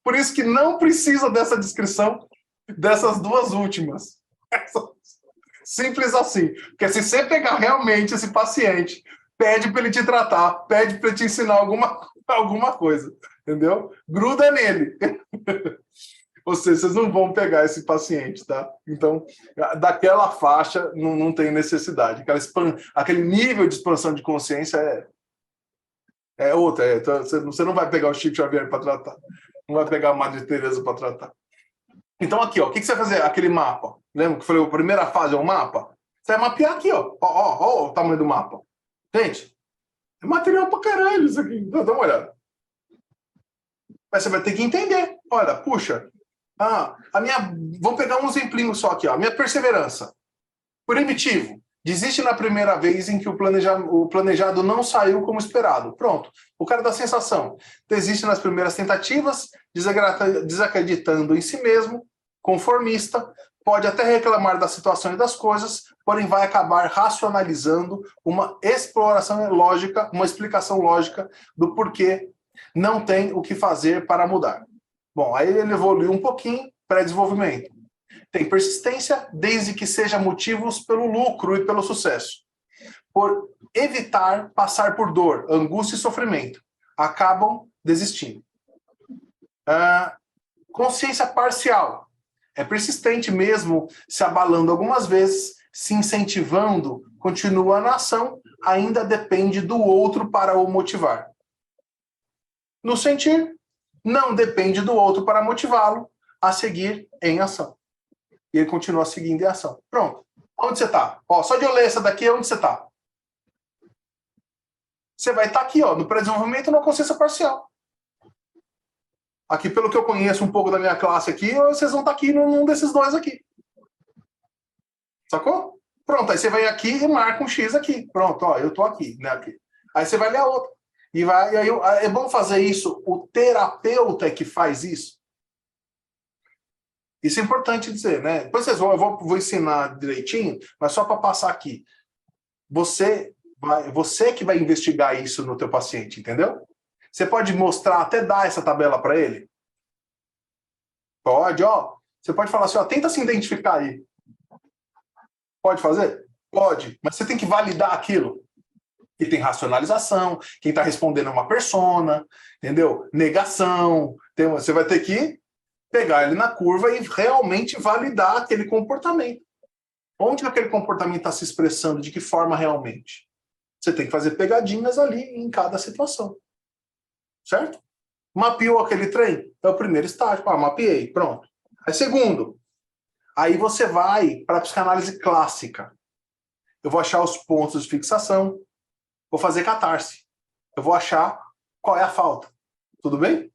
Por isso que não precisa dessa descrição dessas duas últimas. Simples assim. Porque se você pegar realmente esse paciente, pede para ele te tratar, pede para ele te ensinar alguma coisa. Entendeu? Gruda nele. Ou seja, vocês não vão pegar esse paciente, tá? Então, daquela faixa não tem necessidade. Aquele nível de expansão de consciência é outra. Então, você não vai pegar o Chico Xavier para tratar. Não vai pegar a Madre Teresa para tratar. Então, aqui, ó, o que você vai fazer? Aquele mapa. Lembra que eu falei, a primeira fase é o mapa? Você vai mapear aqui, ó. Ó o tamanho do mapa. Gente, é material pra caralho isso aqui. Dá uma olhada. Mas você vai ter que entender. Olha, puxa, vamos pegar um exemplinho só aqui, ó. A minha perseverança. Primitivo. Desiste na primeira vez em que o planejado não saiu como esperado. Pronto. O cara da sensação. Desiste nas primeiras tentativas, desacreditando em si mesmo, conformista, pode até reclamar da situação e das coisas, porém vai acabar racionalizando uma exploração lógica, uma explicação lógica do porquê não tem o que fazer para mudar. Bom, aí ele evoluiu um pouquinho, pré-desenvolvimento. Tem persistência, desde que seja motivos pelo lucro e pelo sucesso. Por evitar passar por dor, angústia e sofrimento. Acabam desistindo. Consciência parcial. É persistente mesmo, se abalando algumas vezes, se incentivando, continua na ação, ainda depende do outro para o motivar. No sentir, não depende do outro para motivá-lo a seguir em ação. E ele continua seguindo em ação. Pronto. Onde você está? Só de eu ler essa daqui, onde você está? Você vai estar aqui, ó, no pré-desenvolvimento na consciência parcial. Aqui, pelo que eu conheço um pouco da minha classe aqui, vocês vão estar aqui num desses dois aqui. Sacou? Pronto, aí você vem aqui e marca um X aqui. Pronto, ó, eu estou aqui, né, aqui. Aí você vai ler a outra. E aí é bom fazer isso. O terapeuta é que faz isso. Isso é importante dizer, né? Depois eu vou ensinar direitinho, mas só para passar aqui. Você que vai investigar isso no teu paciente, entendeu? Você pode mostrar, até dar essa tabela para ele? Pode, ó. Você pode falar assim, ó, tenta se identificar aí. Pode fazer? Pode. Mas você tem que validar aquilo. E tem racionalização, quem está respondendo é uma persona, entendeu? Negação. Você vai ter que pegar ele na curva e realmente validar aquele comportamento. Onde aquele comportamento está se expressando? De que forma realmente? Você tem que fazer pegadinhas ali em cada situação. Certo? Mapeou aquele trem? É o primeiro estágio. Mapeei, pronto. Aí segundo, aí você vai para a psicanálise clássica. Eu vou achar os pontos de fixação, vou fazer catarse. Eu vou achar qual é a falta. Tudo bem?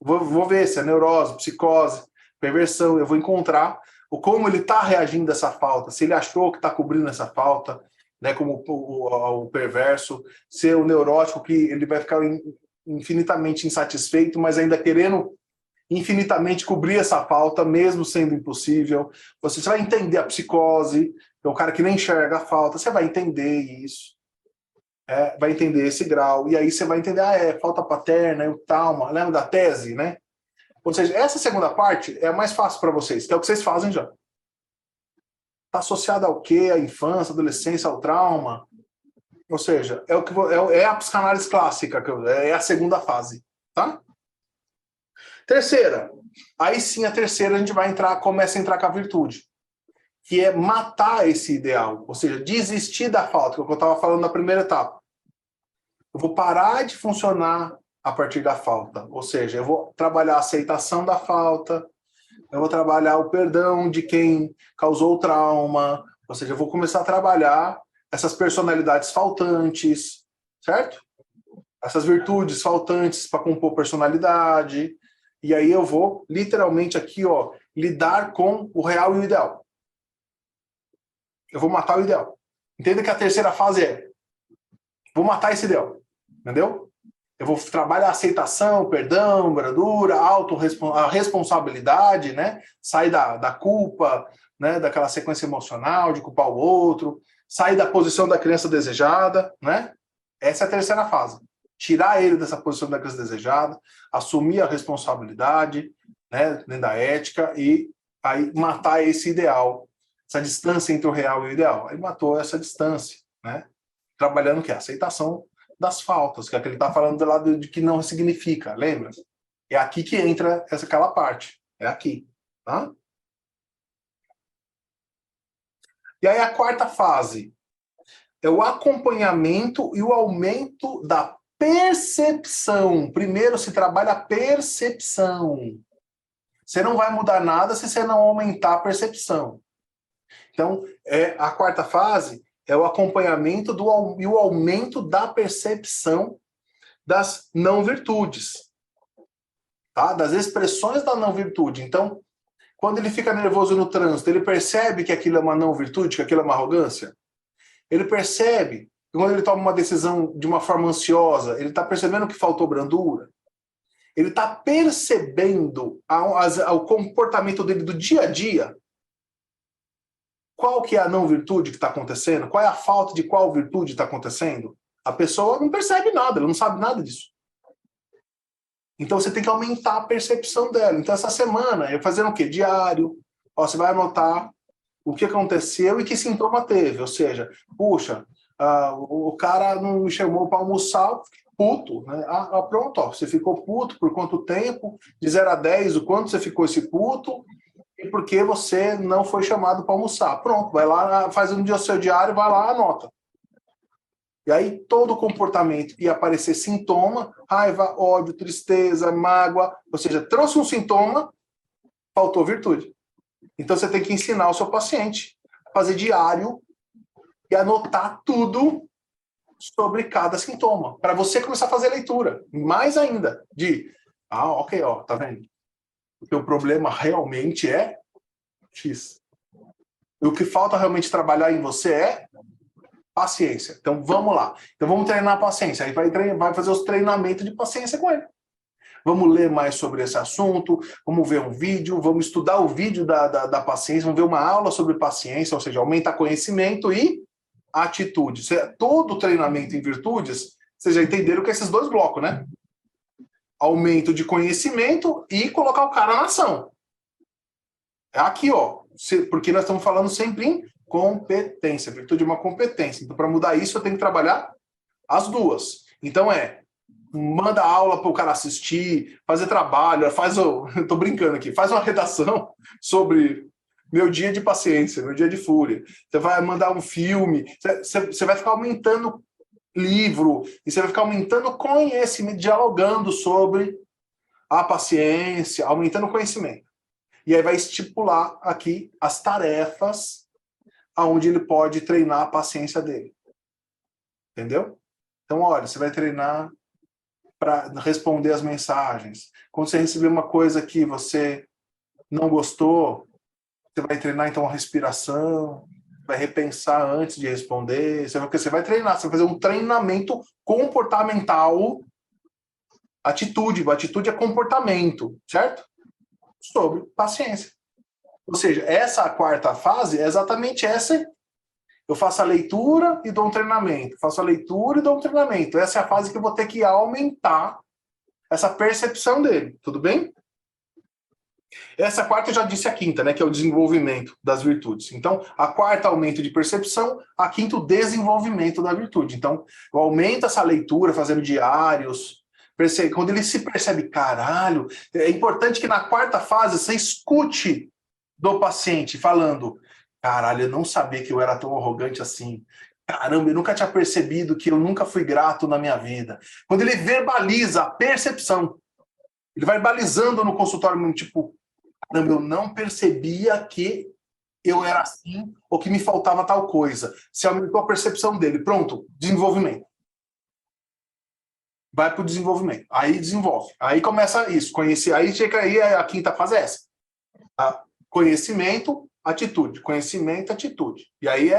Vou ver se é neurose, psicose, perversão. Eu vou encontrar como ele está reagindo a essa falta. Se ele achou que está cobrindo essa falta, né, como o perverso. Se é o neurótico, que ele vai ficar infinitamente insatisfeito, mas ainda querendo infinitamente cobrir essa falta, mesmo sendo impossível. Você vai entender a psicose, que é o cara que nem enxerga a falta. Você vai entender isso. Vai entender esse grau, e aí você vai entender, falta paterna, o trauma, lembra da tese, né? Ou seja, essa segunda parte é a mais fácil para vocês, que é o que vocês fazem já. Está associada ao quê? À infância, adolescência, ao trauma. Ou seja, é a psicanálise clássica, é a segunda fase, tá? Terceira. Aí sim, a terceira a gente começa a entrar com a virtude, que é matar esse ideal, ou seja, desistir da falta, que é o que eu estava falando na primeira etapa. Eu vou parar de funcionar a partir da falta. Ou seja, eu vou trabalhar a aceitação da falta, eu vou trabalhar o perdão de quem causou o trauma, ou seja, eu vou começar a trabalhar essas personalidades faltantes, certo? Essas virtudes faltantes para compor personalidade. E aí eu vou, literalmente aqui, ó, lidar com o real e o ideal. Eu vou matar o ideal. Entenda que a terceira fase vou matar esse ideal. Entendeu? Eu vou trabalhar a aceitação, perdão, brandura, a responsabilidade, né? Sair da culpa, né? Daquela sequência emocional de culpar o outro, sair da posição da criança desejada, né? Essa é a terceira fase. Tirar ele dessa posição da criança desejada, assumir a responsabilidade, né? Dentro da ética e aí matar esse ideal, essa distância entre o real e o ideal. Aí matou essa distância, né? Trabalhando o quê? A aceitação das faltas, que é o que ele está falando do lado de que não significa, lembra? É aqui que entra aquela parte. É aqui, tá? E aí a quarta fase é o acompanhamento e o aumento da percepção. Primeiro se trabalha a percepção. Você não vai mudar nada se você não aumentar a percepção. Então, a quarta fase é o acompanhamento e o aumento da percepção das não virtudes, tá? Das expressões da não virtude. Então, quando ele fica nervoso no trânsito, ele percebe que aquilo é uma não virtude, que aquilo é uma arrogância? Ele percebe que quando ele toma uma decisão de uma forma ansiosa, ele está percebendo que faltou brandura? Ele está percebendo o comportamento dele do dia a dia? Qual que é a não virtude que está acontecendo? Qual é a falta de qual virtude está acontecendo? A pessoa não percebe nada, ela não sabe nada disso. Então você tem que aumentar a percepção dela. Então essa semana, eu fazendo o quê? Diário. Ó, você vai anotar o que aconteceu e que sintoma teve. Ou seja, puxa, o cara não me chamou para almoçar, eu fiquei puto. Né? Pronto, ó, você ficou puto por quanto tempo? De 0 a 10, o quanto você ficou esse puto? E por que você não foi chamado para almoçar? Pronto, vai lá, faz um dia o seu diário, vai lá, anota. E aí todo comportamento que ia aparecer sintoma, raiva, ódio, tristeza, mágoa, ou seja, trouxe um sintoma, faltou virtude. Então você tem que ensinar o seu paciente a fazer diário e anotar tudo sobre cada sintoma, para você começar a fazer leitura. Mais ainda, ok, ó, tá vendo? O teu problema realmente é X. E o que falta realmente trabalhar em você é paciência. Então vamos lá. Então vamos treinar a paciência. Aí vai fazer os treinamentos de paciência com ele. Vamos ler mais sobre esse assunto, vamos ver um vídeo, vamos estudar o vídeo da paciência, vamos ver uma aula sobre paciência, ou seja, aumenta conhecimento e atitude. Todo treinamento em virtudes, vocês já entenderam que é esses dois blocos, né? Aumento de conhecimento e colocar o cara na ação. É aqui, ó. Porque nós estamos falando sempre em competência. Virtude é uma competência. Então, para mudar isso, eu tenho que trabalhar as duas. Então, manda aula para o cara assistir, fazer trabalho, eu tô brincando aqui, faz uma redação sobre meu dia de paciência, meu dia de fúria. Você vai mandar um filme, você vai ficar aumentando livro, e você vai ficar aumentando conhecimento, dialogando sobre a paciência, aumentando o conhecimento. E aí vai estipular aqui as tarefas aonde ele pode treinar a paciência dele. Entendeu? Então, olha, você vai treinar para responder as mensagens. Quando você receber uma coisa que você não gostou, você vai treinar, então, a respiração, vai repensar antes de responder. Você vai treinar, você vai fazer um treinamento comportamental. Atitude é comportamento, certo? Sobre paciência. Ou seja, essa quarta fase é exatamente essa. Eu faço a leitura e dou um treinamento. Faço a leitura e dou um treinamento. Essa é a fase que eu vou ter que aumentar essa percepção dele. Tudo bem? Essa quarta eu já disse a quinta, né? Que é o desenvolvimento das virtudes. Então, a quarta, aumento de percepção. A quinta, o desenvolvimento da virtude. Então, eu aumento essa leitura, fazendo diários. Quando ele se percebe, caralho, é importante que na quarta fase você escute do paciente falando, caralho, eu não sabia que eu era tão arrogante assim. Caramba, eu nunca tinha percebido que eu nunca fui grato na minha vida. Quando ele verbaliza a percepção, ele vai balizando no consultório, tipo, caramba, eu não percebia que eu era assim ou que me faltava tal coisa. Se aumentou a percepção dele. Pronto, desenvolvimento. Vai para o desenvolvimento. Aí desenvolve. Aí começa isso. Conhecer. Aí chega aí a quinta fase é essa. Conhecimento, atitude. Conhecimento, atitude. E aí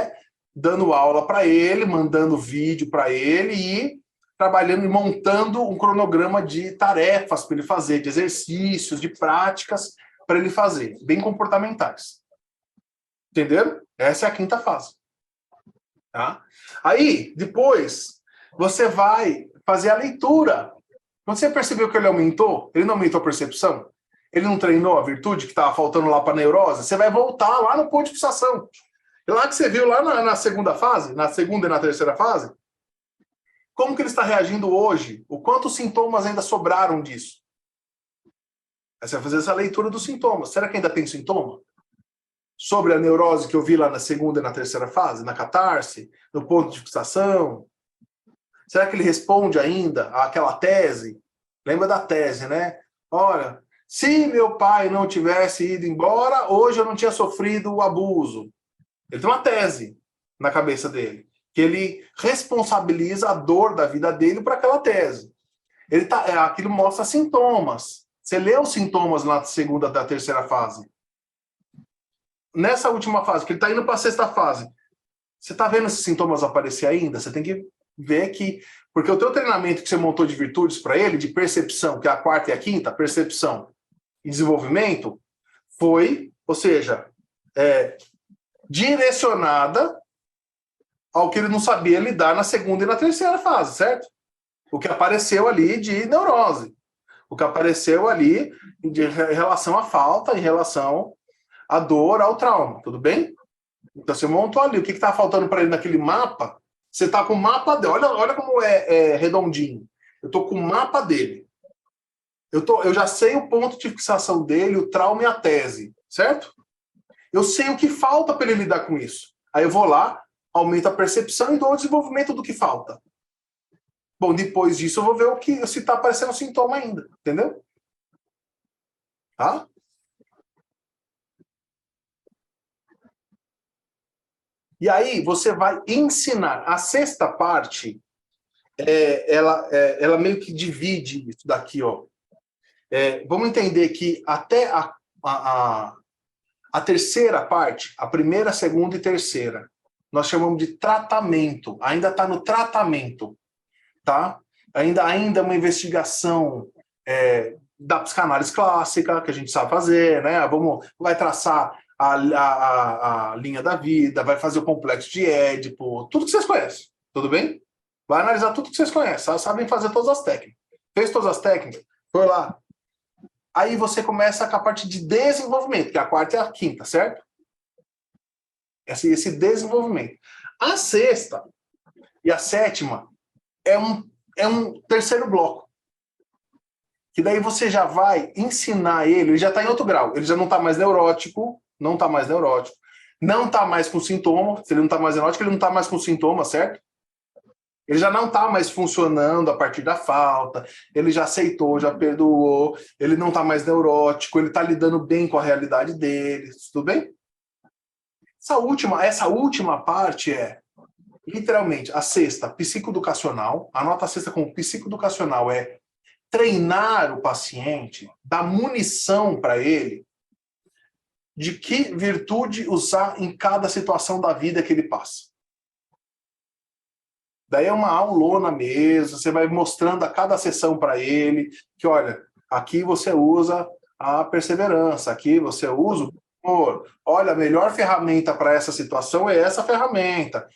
dando aula para ele, mandando vídeo para ele e trabalhando e montando um cronograma de tarefas para ele fazer, de exercícios, de práticas para ele fazer, bem comportamentais. Entenderam? Essa é a quinta fase. Tá? Aí, depois, você vai fazer a leitura. Quando você percebeu que ele aumentou, ele não aumentou a percepção, ele não treinou a virtude que estava faltando lá para a neurose, você vai voltar lá no ponto de fixação. E lá que você viu, lá na segunda fase, na segunda e na terceira fase, como que ele está reagindo hoje? O quantos sintomas ainda sobraram disso? Aí você vai fazer essa leitura dos sintomas. Será que ainda tem sintoma? Sobre a neurose que eu vi lá na segunda e na terceira fase, na catarse, no ponto de fixação? Será que ele responde ainda àquela tese? Lembra da tese, né? Olha, se meu pai não tivesse ido embora, hoje eu não tinha sofrido o abuso. Ele tem uma tese na cabeça dele, que ele responsabiliza a dor da vida dele para aquela tese. Aquilo mostra sintomas. Você lê os sintomas na segunda da terceira fase. Nessa última fase, que ele está indo para a sexta fase, você está vendo esses sintomas aparecer ainda? Você tem que ver que... Porque o teu treinamento que você montou de virtudes para ele, de percepção, que é a quarta e a quinta, percepção e desenvolvimento, foi, ou seja, direcionada ao que ele não sabia lidar na segunda e na terceira fase, certo? O que apareceu ali de neurose. O que apareceu ali em relação à falta, em relação à dor, ao trauma, tudo bem? Então você montou ali, o que está faltando para ele naquele mapa? Você está com o mapa dele, olha como é redondinho. Eu estou com o mapa dele. Eu já sei o ponto de fixação dele, o trauma e a tese, certo? Eu sei o que falta para ele lidar com isso. Aí eu vou lá, aumento a percepção e dou o desenvolvimento do que falta. Bom, depois disso eu vou ver se está aparecendo sintoma ainda, entendeu? Tá? E aí você vai ensinar. A sexta parte, ela meio que divide isso daqui, ó. Vamos entender que até a terceira parte, a primeira, segunda e terceira, nós chamamos de tratamento. Ainda está no tratamento, tá? Ainda uma investigação da psicanálise clássica, que a gente sabe fazer, né? Vai traçar a linha da vida, vai fazer o complexo de Édipo, tudo que vocês conhecem, tudo bem? Vai analisar tudo que vocês conhecem, sabem fazer todas as técnicas. Fez todas as técnicas, foi lá. Aí você começa com a parte de desenvolvimento, que é a quarta e a quinta, certo? Esse desenvolvimento. A sexta e a sétima é um terceiro bloco. Que daí você já vai ensinar ele já está em outro grau, ele já não está mais neurótico, não está mais com sintoma, se ele não está mais neurótico, ele não está mais com sintoma, certo? Ele já não está mais funcionando a partir da falta, ele já aceitou, já perdoou, ele não está mais neurótico, ele está lidando bem com a realidade dele, tudo bem? Essa última parte literalmente, a sexta, psicoeducacional, anota a sexta como psicoeducacional, treinar o paciente, dar munição para ele de que virtude usar em cada situação da vida que ele passa. Daí é uma aulona mesmo, você vai mostrando a cada sessão para ele, que olha, aqui você usa a perseverança, aqui você usa o amor. Olha, a melhor ferramenta para essa situação é essa ferramenta.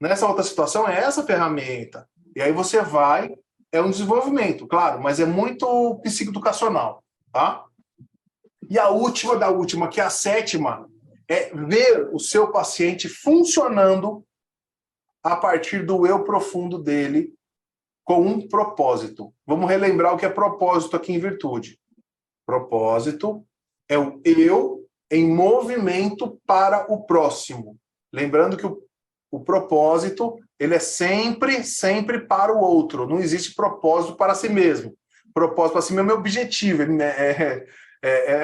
Nessa outra situação é essa ferramenta. E aí você vai, é um desenvolvimento, claro, mas é muito psicoeducacional, tá? E a última da última, que é a sétima, é ver o seu paciente funcionando a partir do eu profundo dele com um propósito. Vamos relembrar o que é propósito aqui em Virtude. Propósito é o eu em movimento para o próximo. Lembrando que o propósito, ele é sempre, sempre para o outro. Não existe propósito para si mesmo. Propósito para si mesmo é objetivo,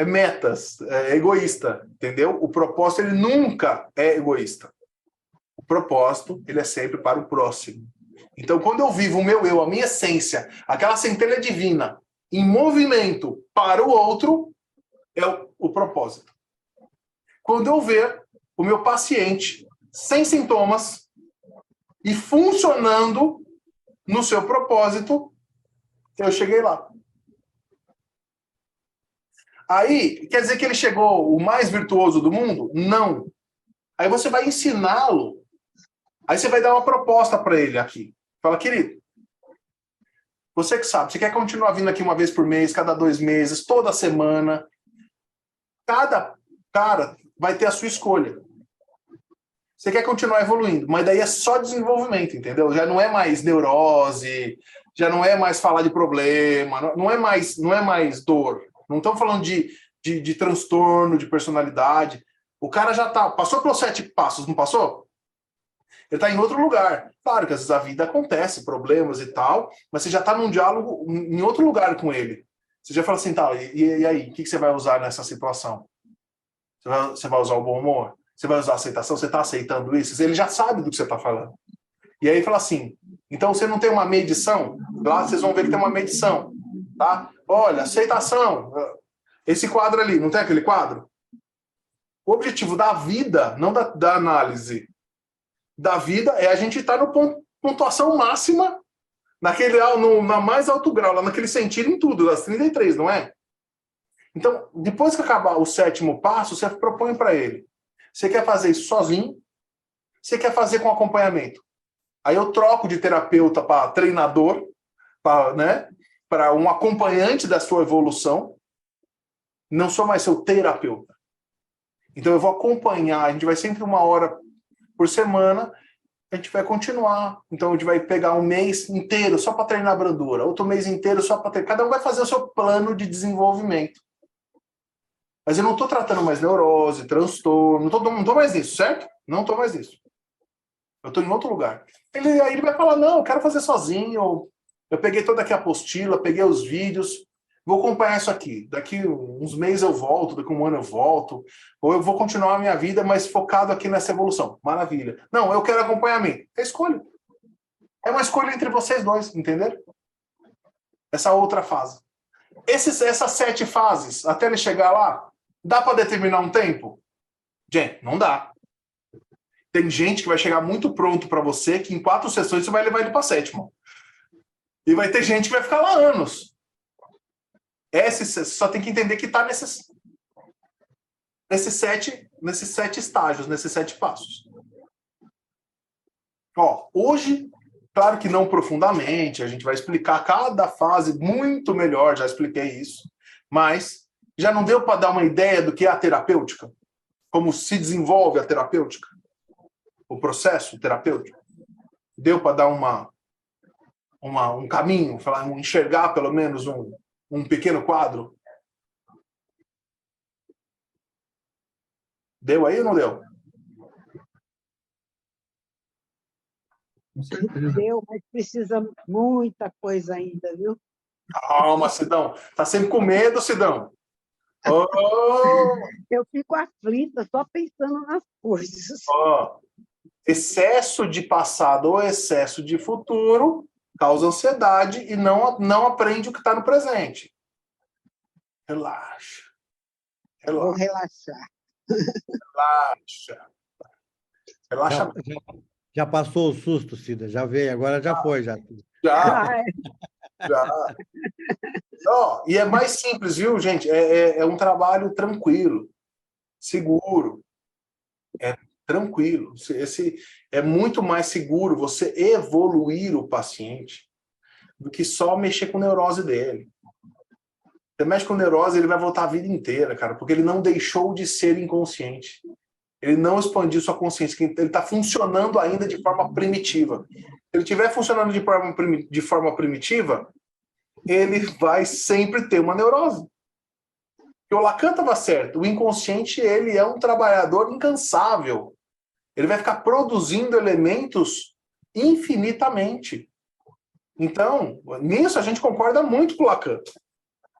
metas, é egoísta, entendeu? O propósito, ele nunca é egoísta. O propósito, ele é sempre para o próximo. Então, quando eu vivo o meu eu, a minha essência, aquela centelha divina, em movimento para o outro, é o propósito. Quando eu ver o meu paciente sem sintomas e funcionando no seu propósito, eu cheguei lá. Aí, quer dizer que ele chegou o mais virtuoso do mundo? Não. Aí você vai ensiná-lo. Aí você vai dar uma proposta para ele aqui. Fala, querido, você que sabe, você quer continuar vindo aqui uma vez por mês, cada 2 meses, toda semana. Cada cara vai ter a sua escolha. Você quer continuar evoluindo, mas daí é só desenvolvimento, entendeu? Já não é mais neurose, já não é mais falar de problema, não é mais dor. Não estamos falando de transtorno, de personalidade. O cara já passou pelos 7 passos, não passou? Ele está em outro lugar. Claro que às vezes a vida acontece, problemas e tal, mas você já está num diálogo em outro lugar com ele. Você já fala assim, tá, e aí, o que você vai usar nessa situação? Você vai usar o bom humor? Você vai usar a aceitação? Você está aceitando isso? Ele já sabe do que você está falando. E aí fala assim, então você não tem uma medição? Lá vocês vão ver que tem uma medição. Tá? Olha, aceitação. Esse quadro ali, não tem aquele quadro? O objetivo da vida, não da análise da vida, é a gente estar no pontuação máxima, na mais alto grau, lá naquele sentido em tudo, das 33, não é? Então, depois que acabar o 7º passo, você propõe para ele. Você quer fazer isso sozinho? Você quer fazer com acompanhamento? Aí eu troco de terapeuta para treinador, para um acompanhante da sua evolução. Não sou mais seu terapeuta. Então eu vou acompanhar, a gente vai sempre 1 hora por semana, a gente vai continuar. Então a gente vai pegar um mês inteiro só para treinar brandura, outro mês inteiro só para treinar. Cada um vai fazer o seu plano de desenvolvimento. Mas eu não estou tratando mais neurose, transtorno, não estou mais nisso, certo? Não estou mais nisso. Eu estou em outro lugar. Aí ele vai falar, não, eu quero fazer sozinho. Eu peguei toda aqui a apostila, peguei os vídeos, vou acompanhar isso aqui. Daqui uns meses eu volto, daqui 1 ano eu volto. Ou eu vou continuar a minha vida, mas focado aqui nessa evolução. Maravilha. Não, eu quero acompanhamento. É escolha. É uma escolha entre vocês dois, entenderam? Essa outra fase. Essas 7 fases, até ele chegar lá, dá para determinar um tempo? Gente, não dá. Tem gente que vai chegar muito pronto para você, que em 4 sessões você vai levar ele para 7ª. E vai ter gente que vai ficar lá anos. Você só tem que entender que está nesses 7 estágios, nesses 7 passos. Hoje, claro que não profundamente, a gente vai explicar cada fase muito melhor, já expliquei isso, mas já não deu para dar uma ideia do que é a terapêutica? Como se desenvolve a terapêutica? O processo terapêutico? Deu para dar um caminho, enxergar pelo menos um pequeno quadro? Deu aí ou não deu? Com certeza. Deu, mas precisa muita coisa ainda, viu? Calma, Sidão. Tá sempre com medo, Sidão. Oh! Eu fico aflita só pensando nas coisas. Excesso de passado ou excesso de futuro causa ansiedade e não aprende o que está no presente. Relaxa. Vou relaxar. Relaxa. Já passou o susto, Cida, já veio, agora já foi. Já. Já. E é mais simples, viu, gente? É um trabalho tranquilo, seguro. É tranquilo. É muito mais seguro você evoluir o paciente do que só mexer com a neurose dele. Você mexe com neurose, ele vai voltar a vida inteira, cara, porque ele não deixou de ser inconsciente. Ele não expandiu sua consciência, ele está funcionando ainda de forma primitiva. Se ele estiver funcionando de forma primitiva, ele vai sempre ter uma neurose. E o Lacan estava certo, o inconsciente ele é um trabalhador incansável. Ele vai ficar produzindo elementos infinitamente. Então, nisso a gente concorda muito com o Lacan.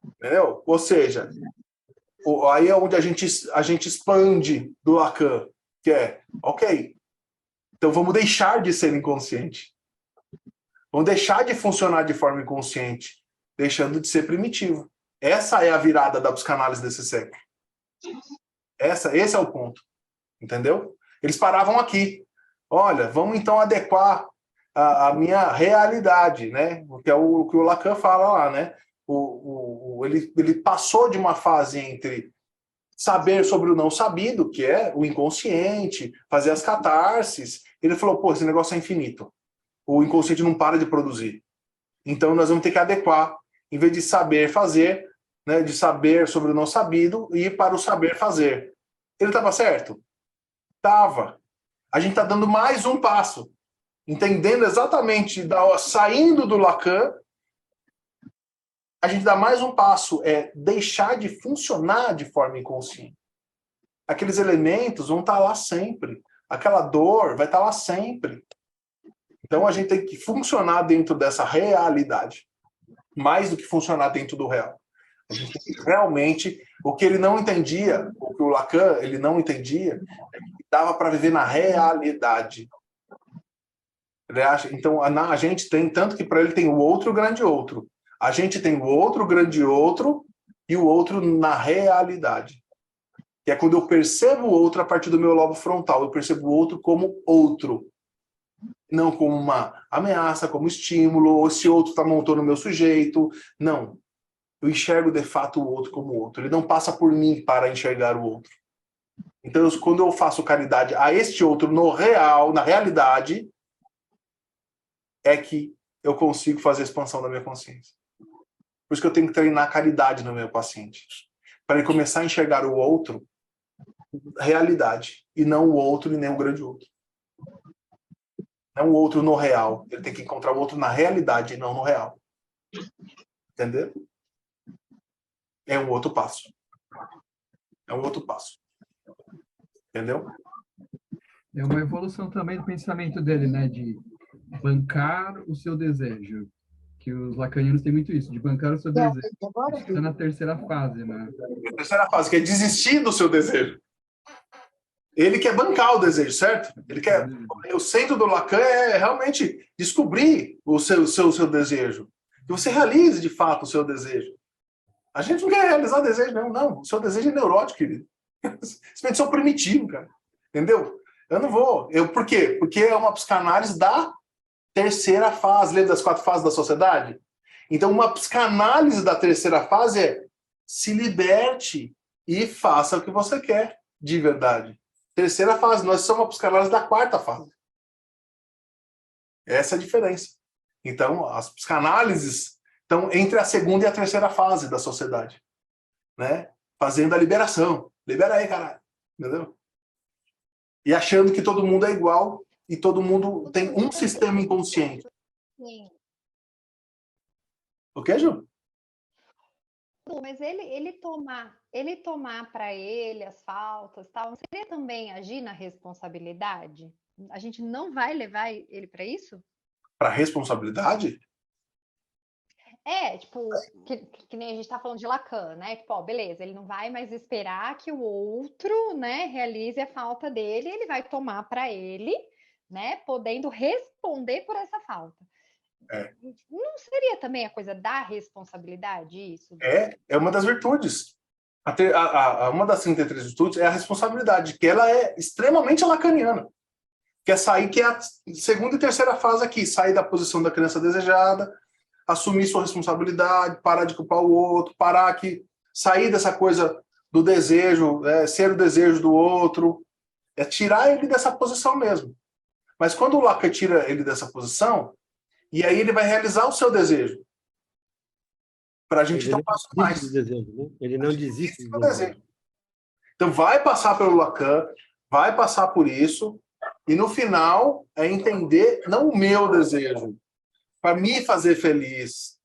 Entendeu? Ou seja, aí é onde a gente expande do Lacan, que é, ok, então vamos deixar de ser inconsciente. Vamos deixar de funcionar de forma inconsciente, deixando de ser primitivo. Essa é a virada da psicanálise desse século. Esse é o ponto. Entendeu? Eles paravam aqui. Olha, vamos então adequar a minha realidade, né? Que é o que o Lacan fala lá, né? Ele passou de uma fase entre saber sobre o não sabido, que é o inconsciente, fazer as catarses. Ele falou, pô, esse negócio é infinito. O inconsciente não para de produzir. Então, nós vamos ter que adequar. Em vez de saber fazer, né, de saber sobre o não sabido, ir para o saber fazer. Ele estava certo? Estava. A gente está dando mais um passo. Entendendo exatamente, saindo do Lacan, a gente dá mais um passo, é deixar de funcionar de forma inconsciente. Aqueles elementos vão estar lá sempre. Aquela dor vai estar lá sempre. Então a gente tem que funcionar dentro dessa realidade, mais do que funcionar dentro do real. A gente tem que realmente, o que ele não entendia, o que o Lacan ele não entendia, é que dava para viver na realidade. Então a gente tem, tanto que para ele tem o outro grande outro. A gente tem o outro grande outro e o outro na realidade. Que é quando eu percebo o outro a partir do meu lobo frontal. Eu percebo o outro como outro. Não como uma ameaça, como estímulo, ou se outro está montando o meu sujeito. Não. Eu enxergo de fato o outro como outro. Ele não passa por mim para enxergar o outro. Então, quando eu faço caridade a este outro no real, na realidade, é que eu consigo fazer a expansão da minha consciência. Por isso que eu tenho que treinar a caridade no meu paciente. Para ele começar a enxergar o outro realidade. E não o outro e nem o grande outro. Não o outro no real. Ele tem que encontrar o outro na realidade e não no real. Entendeu? É um outro passo. É um outro passo. Entendeu? É uma evolução também do pensamento dele, né? De bancar o seu desejo. Que os lacanianos têm muito isso, de bancar o seu desejo. Isso está na terceira fase, né? A terceira fase, que é desistir do seu desejo. Ele quer bancar o desejo, certo? Ele quer. O centro do Lacan é realmente descobrir o seu desejo. Que você realize de fato o seu desejo. A gente não quer realizar desejo, não. O seu desejo é neurótico, querido. Esse pensamento é primitivo, cara. Entendeu? Eu não vou. Por quê? Porque é uma psicanálise da terceira fase. Lembra das 4 fases da sociedade? Então, uma psicanálise da terceira fase é se liberte e faça o que você quer, de verdade. Terceira fase. Nós somos uma psicanálise da 4ª fase. Essa é a diferença. Então, as psicanálises estão entre a 2ª e a 3ª fase da sociedade. Né? Fazendo a liberação. Libera aí, caralho. Entendeu? E achando que todo mundo é igual e todo mundo tem um sistema inconsciente. Sim. O que, Ju? Mas ele tomar para ele as faltas, tal, não seria também agir na responsabilidade? A gente não vai levar ele para isso? Para responsabilidade? Tipo, que nem a gente está falando de Lacan, né? Tipo, ó, beleza, ele não vai mais esperar que o outro, né, realize a falta dele, ele vai tomar para ele, né, podendo responder por essa falta. Não seria também a coisa da responsabilidade isso? É uma das virtudes. Uma das 33 virtudes é a responsabilidade, que ela é extremamente lacaniana. Que é sair, que é a 2ª e 3ª fase aqui, sair da posição da criança desejada, assumir sua responsabilidade, parar de culpar o outro, sair dessa coisa do desejo, ser o desejo do outro, é tirar ele dessa posição mesmo. Mas quando o Lacan tira ele dessa posição, e aí ele vai realizar o seu desejo. Para a gente dar um passo mais. Desejo, né? Ele não desiste do desejo. Então vai passar pelo Lacan, vai passar por isso, e no final é entender não o meu desejo, para me fazer feliz.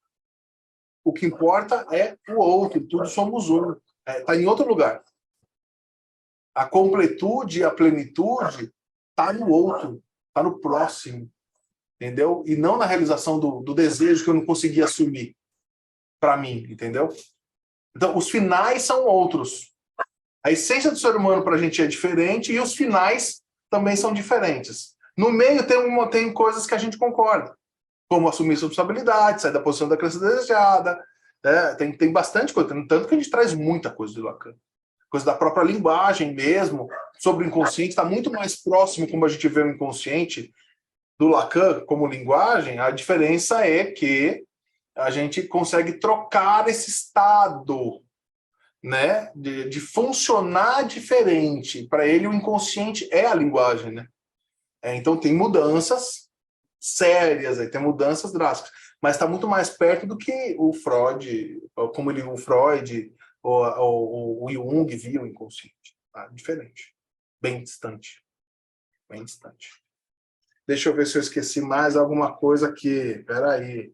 O que importa é o outro, todos somos um. Está em outro lugar. A completude, a plenitude está no outro, está no próximo. Entendeu? E não na realização do desejo que eu não consegui assumir para mim, entendeu? Então, os finais são outros. A essência do ser humano para a gente é diferente e os finais também são diferentes. No meio tem coisas que a gente concorda, como assumir responsabilidade, sair da posição da criança desejada, tem bastante coisa, tanto que a gente traz muita coisa do Lacan. Coisa da própria linguagem mesmo, sobre o inconsciente, está muito mais próximo como a gente vê o inconsciente do Lacan como linguagem, a diferença é que a gente consegue trocar esse estado, né, de funcionar diferente. Para ele, o inconsciente é a linguagem, né? Então, tem mudanças sérias, aí tem mudanças drásticas, mas está muito mais perto do que o Freud, como o Freud ou o Jung via o inconsciente. Tá? Diferente. Bem distante. Bem distante. Deixa eu ver se eu esqueci mais alguma coisa aqui. Espera aí.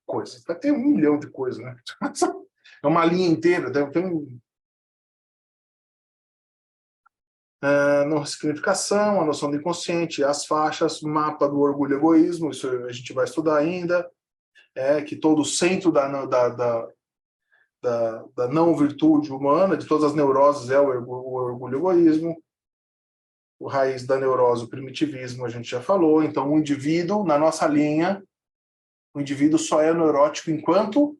Coisas. Tem 1 milhão de coisas, né? É uma linha inteira. Tem não significação, a noção do inconsciente, as faixas, mapa do orgulho e egoísmo, isso a gente vai estudar ainda, que todo o centro da não virtude humana, de todas as neuroses, é o orgulho e egoísmo. O raiz da neurose, o primitivismo, a gente já falou. Então, o indivíduo, na nossa linha, o indivíduo só é neurótico enquanto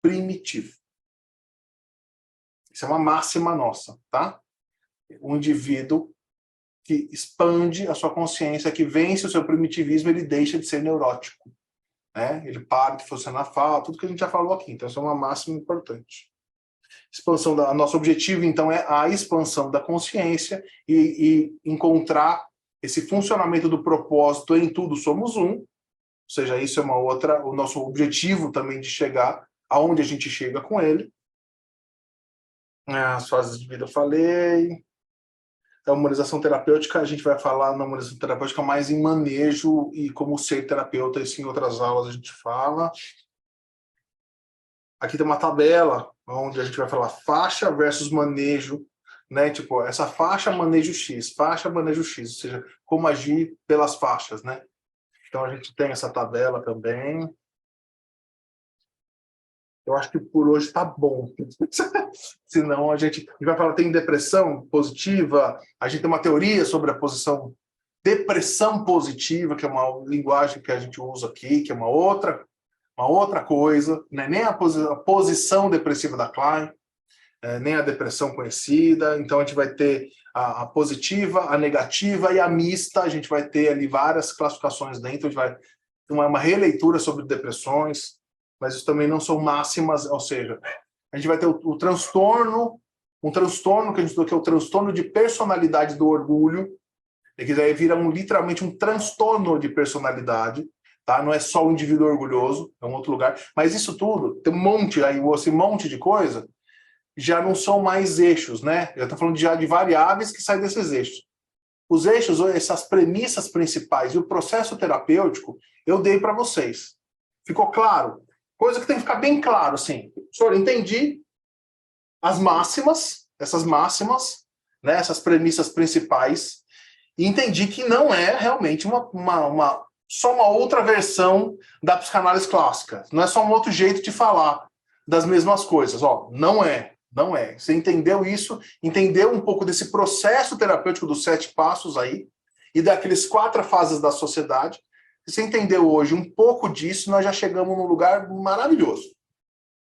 primitivo. Isso é uma máxima nossa, tá? O indivíduo que expande a sua consciência, que vence o seu primitivismo, ele deixa de ser neurótico, né? Ele para de funcionar falta, tudo que a gente já falou aqui. Então, isso é uma máxima importante. Nosso objetivo, então, é a expansão da consciência e encontrar esse funcionamento do propósito em tudo somos um. Ou seja, isso é o nosso objetivo também de chegar aonde a gente chega com ele. As fases de vida eu falei. A humanização terapêutica, a gente vai falar na humanização terapêutica mais em manejo e como ser terapeuta, isso em outras aulas a gente fala. Aqui tem uma tabela onde a gente vai falar faixa versus manejo, né? Tipo, essa faixa, manejo X, ou seja, como agir pelas faixas, né? Então a gente tem essa tabela também. Eu acho que por hoje está bom. Senão a gente vai falar, tem depressão positiva, a gente tem uma teoria sobre a posição depressão positiva, que é uma linguagem que a gente usa aqui, que é uma outra coisa, né? Nem a posição depressiva da Klein, nem a depressão conhecida. Então a gente vai ter a positiva, a negativa e a mista, a gente vai ter ali várias classificações dentro, a gente vai ter uma releitura sobre depressões, mas isso também não são máximas, ou seja, a gente vai ter o transtorno, um transtorno que a gente falou que é o transtorno de personalidade do orgulho, e que daí vira literalmente um transtorno de personalidade, tá? Não é só o indivíduo orgulhoso, é um outro lugar, mas isso tudo, tem um monte aí, esse monte de coisa, já não são mais eixos, né? Eu estou falando já de variáveis que saem desses eixos. Os eixos, essas premissas principais e o processo terapêutico, eu dei para vocês. Ficou claro? Coisa que tem que ficar bem claro, assim. Senhor, entendi as máximas, essas máximas, né, essas premissas principais, e entendi que não é realmente só uma outra versão da psicanálise clássica. Não é só um outro jeito de falar das mesmas coisas. Não é. Você entendeu isso, entendeu um pouco desse processo terapêutico dos 7 passos aí, e daqueles 4 fases da sociedade. Se você entendeu hoje um pouco disso, nós já chegamos num lugar maravilhoso.